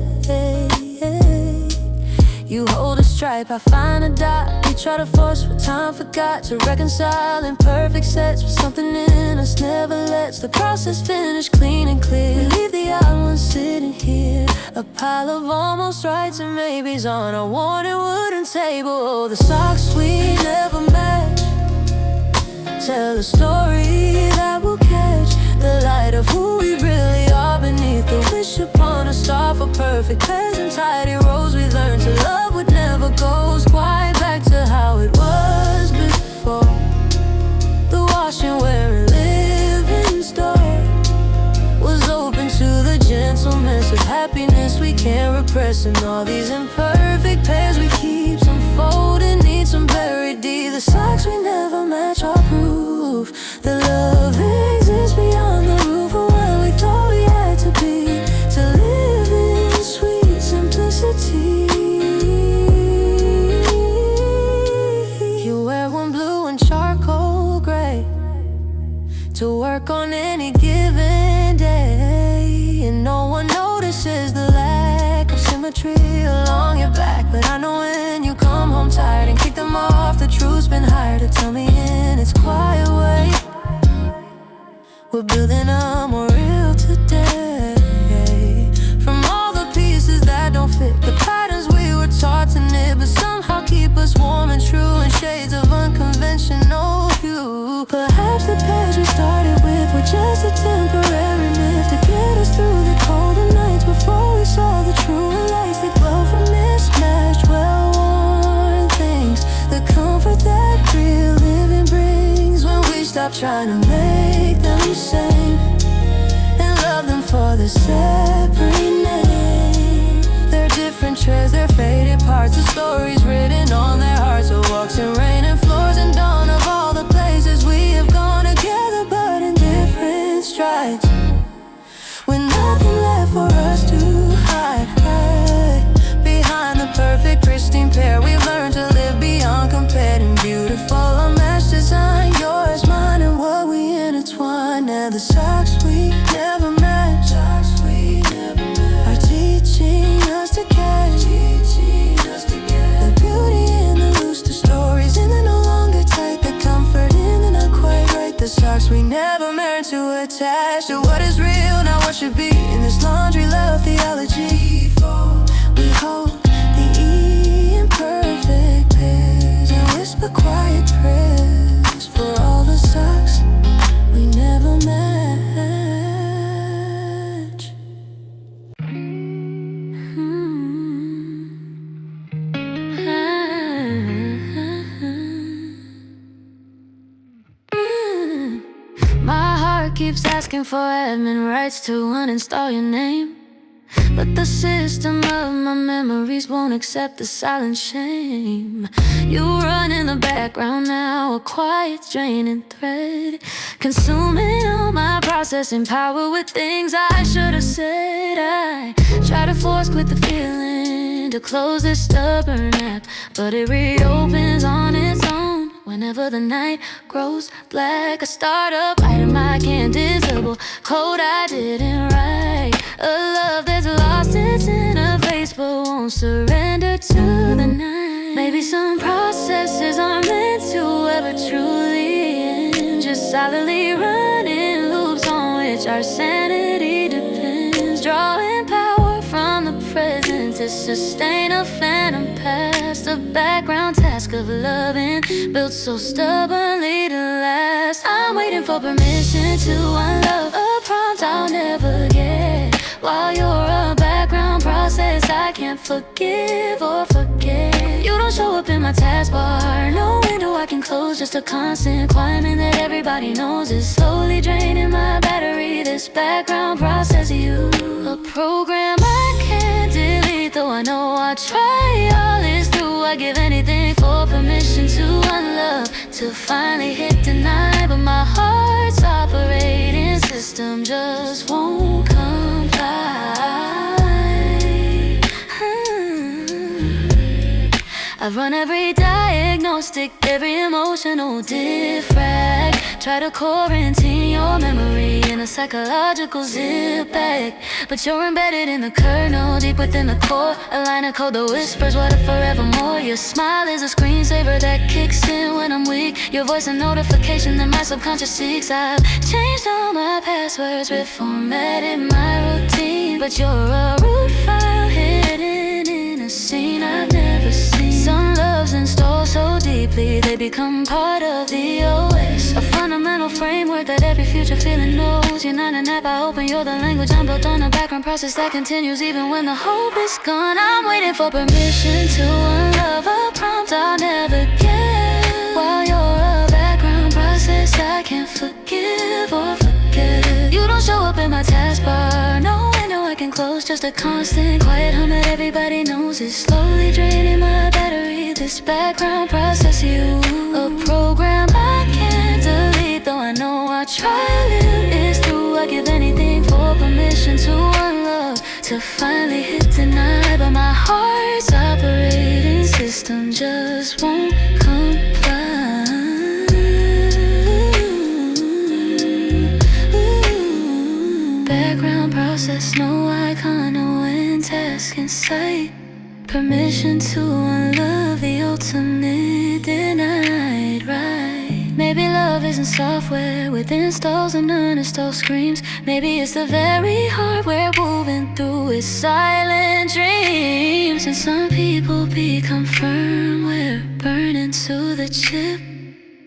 You hold a stripe, I find a dot. We try to force what time forgot, to reconcile imperfect sets, but something in us never lets the process finish clean and clear. We leave the odd ones sitting here, a pile of almost rights and maybes on a worn and wooden table. Oh, the socks we never match tell a story that will catch the light of who we really are beneath the wish upon a star for perfect pairs and tidy rows. We learned to love what never goes quite back to how it was before. The washing, wearing, living store was open to the gentleness of happiness we can't repress. And all these imperfect pairs we keep, some folded, need some buried deep. The socks we never match are proof that love exists beyond the roof of where we thought we had to be, to live in sweet simplicity. You wear one blue and charcoal gray to work on any given day, and no one notices the lack of symmetry along your back. But I know when you come home tired and kick them off, the truth's been hired to tell me in its quiet way, we're building a more real today. From all the pieces that don't fit the patterns we were taught to knit, but somehow keep us warm and true in shades of unconventional hue. Perhaps the page we started with were just a temporary myth to get us through the colder nights before we saw the truer lights that glow from mismatched, well-worn things. The comfort that real living brings when we stop trying to make them same and love them for the separate name. They're different treasures, they're faded parts of stories written on their hearts, of walks in rain and floors and dawn, of all the places we have gone together but in different strides, with nothing left for us to hide. Behind the perfect pristine pair, we've learned to live beyond compared and beautiful. Unmatched design, yours, mine, and what we intertwine. Now the socks we never match are teaching us to catch the beauty in the loose, the stories in the no longer tight, the comfort too attached to what is real, not what should be. In this laundry love theology, we hold the imperfect pairs and whisper quiet prayers for all the sucks we never match. My heart keeps asking for admin rights to uninstall your name, but the system of my memories won't accept the silent shame. You run in the background now, a quiet draining thread, consuming all my processing power with things I should have said. I try to force quit the feeling to close this stubborn app, but it reopens on its own whenever the night grows black. I start up writing my invisible code I didn't write, a love that's lost its interface but won't surrender to the night. Maybe some processes aren't meant to ever truly end, just solidly running loops on which our sanity depends, drawing power from the present to sustain a phantom past, a background task of loving built so stubbornly to last. I'm waiting for permission to unlove, a prompt I'll never get, while you're a background process I can't forgive or forget. You don't show up in my taskbar, no window I can close, just a constant climbing that everybody knows is slowly draining my battery. This background process, you, a program I can't delete, though I know I try all this through. I give anything for permission to unlove, to finally hit deny, but my heart's operating system just won't comply. I've run every diagnostic, every emotional diffrag, try to quarantine your memory in a psychological zip bag, but you're embedded in the kernel, deep within the core, a line of code that whispers what if forevermore. Your smile is a screensaver that kicks in when I'm weak, your voice a notification that my subconscious seeks. I've changed all my passwords, reformatted my routine, but you're a root file hidden in a scene I've never seen. Some loves install so deeply they become part of the OS, a fundamental framework that every future feeling knows. You're not an app I open, you're the language I'm built on, a background process that continues even when the hope is gone. I'm waiting for permission to unlove, a prompt I'll never get, while you're a background process I can't forgive or forget. You don't show up in my taskbar, no window I can close, just a constant quiet hum that everybody knows is slowly draining my battery. This background process, you, a program I can't delete, though I know I try live is through. I give anything for permission to unlove, to finally hit deny, but my heart's operating system just won't comply. Background process, no icon, no end task in sight. Permission to unlove, the ultimate denied, right? Maybe love isn't software with installs and uninstall screens. Maybe it's the very hardware woven through its silent dreams. And some people become firmware, burning to the chip,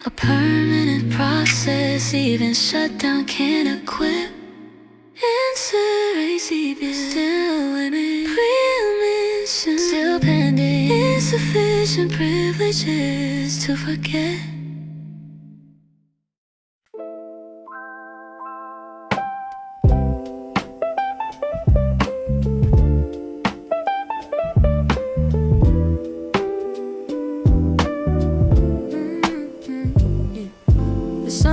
a permanent process, even shutdown can't equip. Answer AC bill, still winning, pre-admission, still pending, insufficient privileges to forget.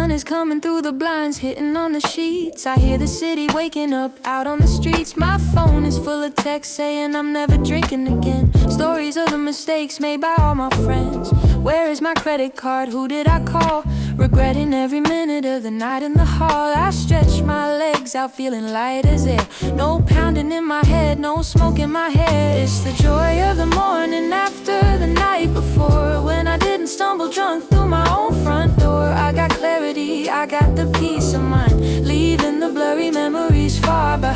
Is coming through the blinds, hitting on the sheets. I hear the city waking up out on the streets. My phone is full of texts saying I'm never drinking again. Stories of the mistakes made by all my friends. Where is my credit card? Who did I call? Regretting every minute of the night in the hall. I stretch my legs out feeling light as air. No pounding in my head, no smoke in my head. It's the joy of the morning after the night before, when I didn't stumble drunk through my own front door. I got clarity, I got the peace of mind.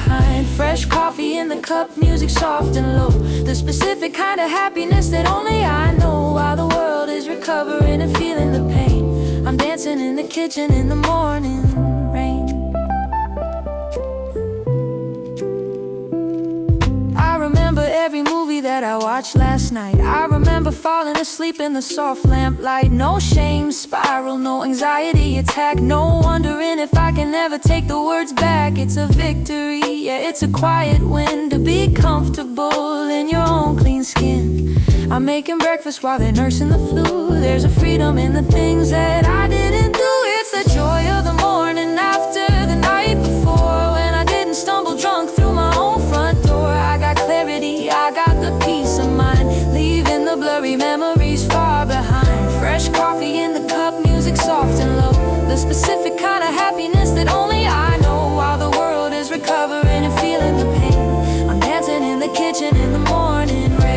behind. Fresh coffee in the cup, music soft and low. The specific kind of happiness that only I know. While the world is recovering and feeling the pain, I'm dancing in the kitchen in the morning rain. I remember every movie that I watched last night. I remember falling asleep in the soft lamplight. No shame spiral, no anxiety attack. No wondering if I can ever take the words back. It's a victory, yeah, it's a quiet win. To be comfortable in your own clean skin. I'm making breakfast while they're nursing the flu. There's a freedom in the things that I didn't do. It's the joy of the morning after the night before, when I didn't stumble drunk through my own front door. I got clarity, I got the peace of mind, leaving the blurry memories far behind. Fresh coffee in the cup, music soft and low. The specific kind of happiness that only I know. While the world is recovering and feeling the pain, I'm dancing in the kitchen in the morning rain.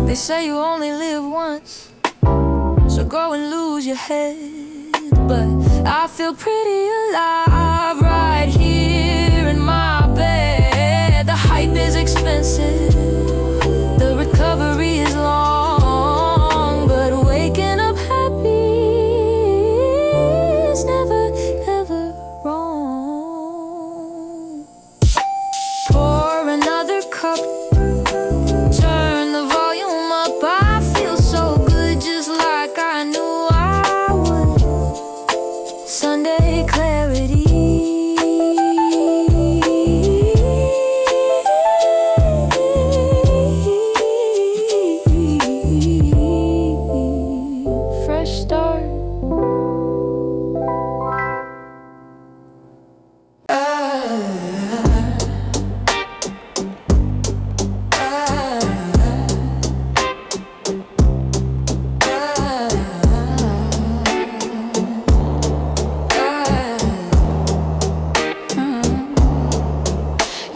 They say you only live once, so go and lose your head. But I feel pretty alive right here in my bed. The hype is expensive, the recovery is long, but waking up happy is never, ever wrong. Pour another cup, turn the volume up. I feel so good, just like I knew I would. Sunday clarity, fresh start.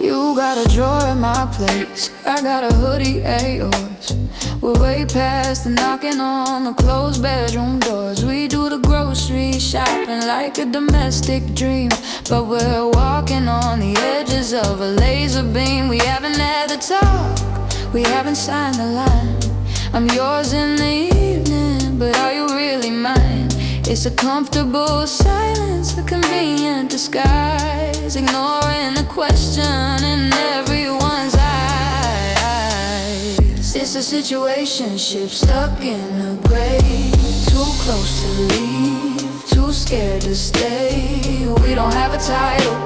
You got a drawer at my place, I got a hoodie at yours. We're way past the knocking on the closed bedroom doors. We do the grocery shopping like a domestic dream, but we're walking on the edges of a laser beam. We haven't had the talk, we haven't signed the line. I'm yours in the evening, but are you really mine? It's a comfortable silence, a convenient disguise, ignoring the question in everyone's eyes. It's a situationship stuck in a grave, too close to leave, too scared to stay. We don't have a title,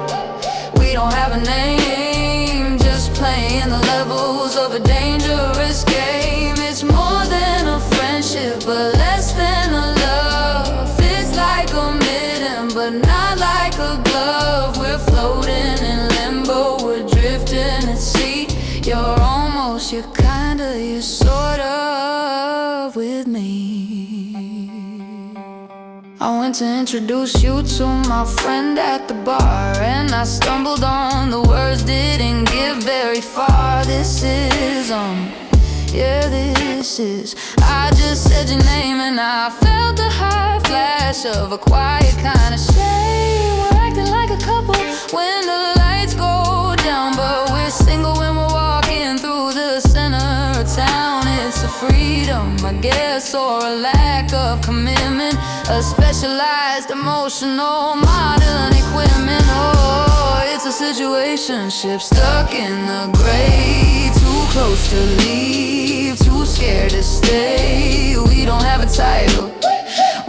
we don't have a name, just playing the levels of a dangerous game. It's more than a friendship, but less than a love. It's like a mitten, but not like a glove. We're floating in limbo, we're drifting at sea. You're almost, you're kinda, you're sort of with me. I went to introduce you to my friend at the bar, and I stumbled on the words, didn't get very far. This is, yeah, this is. I just said your name and I felt the high flash of a quiet kind of shame. We're acting like a couple when the lights go down, but we're single when we're walking through the center of town. It's a freedom, I guess, or a lack of commitment, a specialized emotional modern equipment. Oh, it's a situationship stuck in the grave, too close to leave, too scared to stay. We don't have a title,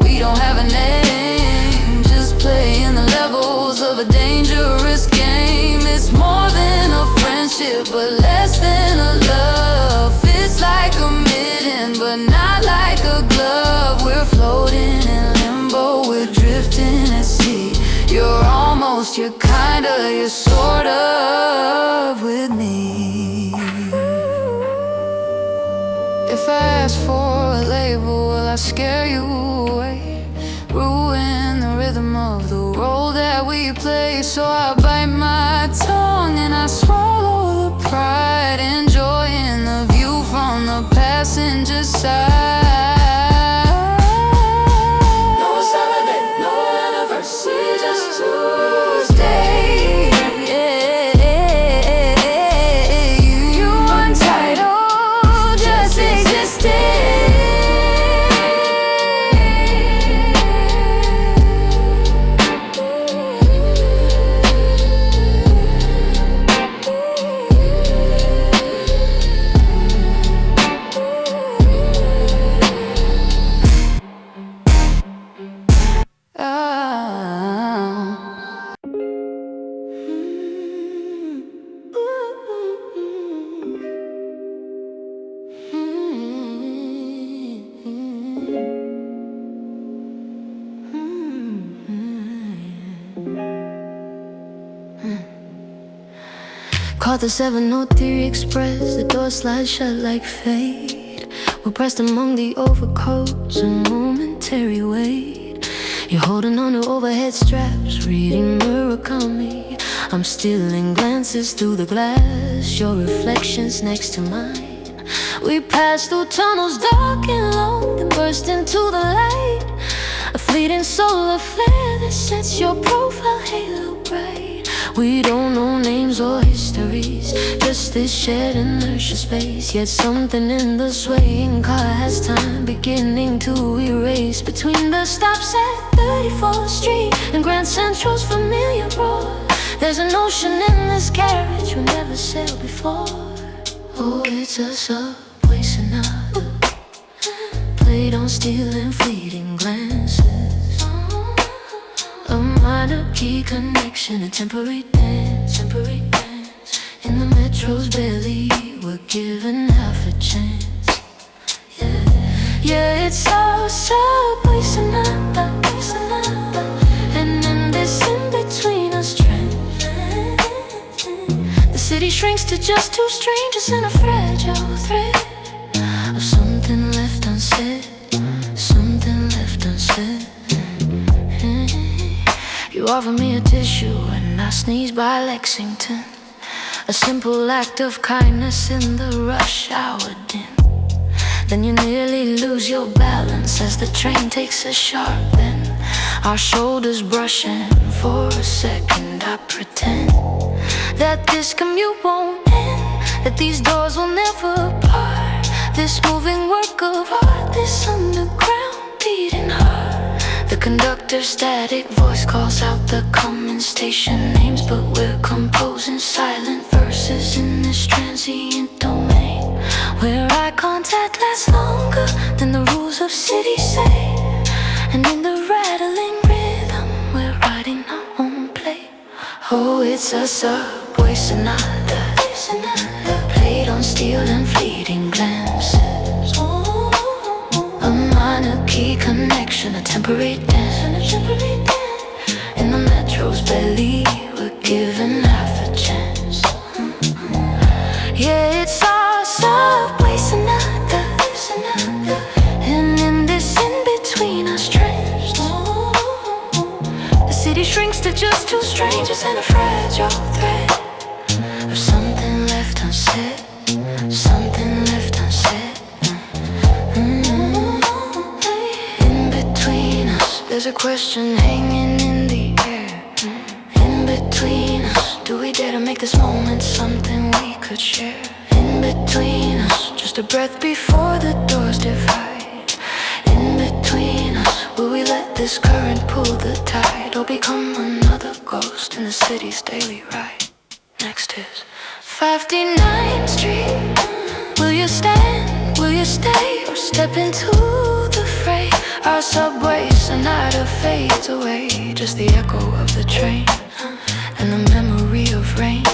we don't have a name, just playing the levels of a dangerous game. It's more than a friendship, but less than a love. It's like a mitten, but not like a glove. We're floating in limbo, we're drifting at sea. You're almost, you're kinda, you're sort of with me. If I ask for a label, will I scare you away? Ruin the rhythm of the role that we play. So I bite my tongue and I swallow the pride. Caught the 703 Express, the door slides shut like fate. We're pressed among the overcoats, a momentary wait. You're holding on to overhead straps, reading Murakami. I'm stealing glances through the glass, your reflection's next to mine. We pass through tunnels dark and long, then burst into the light. A fleeting solar flare that sets your profile halo bright. We don't know names or histories, just this shared inertia space. Yet something in the swaying car has time beginning to erase. Between the stops at 34th Street and Grand Central's familiar roar, there's an ocean in this carriage we never sailed before. Oh, it's a subway sonata, played on steel and fleeting glances. A minor key connection, a temporary dance, temporary dance. In the metro's belly, we're given half a chance. Yeah, it's our subway sonata, sonata. And in this in-between us trend, the city shrinks to just two strangers in a fragile thread of something left unsaid, something left unsaid. You offer me a tissue and I sneeze by Lexington. A simple act of kindness in the rush hour din. Then you nearly lose your balance as the train takes a sharp bend. Our shoulders brushing for a second. I pretend that this commute won't end, that these doors will never part. This moving work of art, this underground beating heart. The conductor's static voice calls out the coming station names, but we're composing silent verses in this transient domain, where eye contact lasts longer than the rules of cities say. And in the rattling rhythm, we're writing our own play. Oh, it's a subway sonata, played on steel and fleeting glances. A minor key connection, a temporary dance. In the metro's belly, we're given half a chance. Yeah, it's our subway sonata, and in this in-between us trains, the city shrinks to just two strangers in a fragile thread of something left unsaid, something left unsaid. There's a question hanging in the air. In between us, do we dare to make this moment something we could share? In between us, just a breath before the doors divide. In between us, will we let this current pull the tide, or become another ghost in the city's daily ride? Next is 59th Street. Will you stand, will you stay, or step into the fray? Our subway sonata fades away, just the echo of the train and the memory of rain.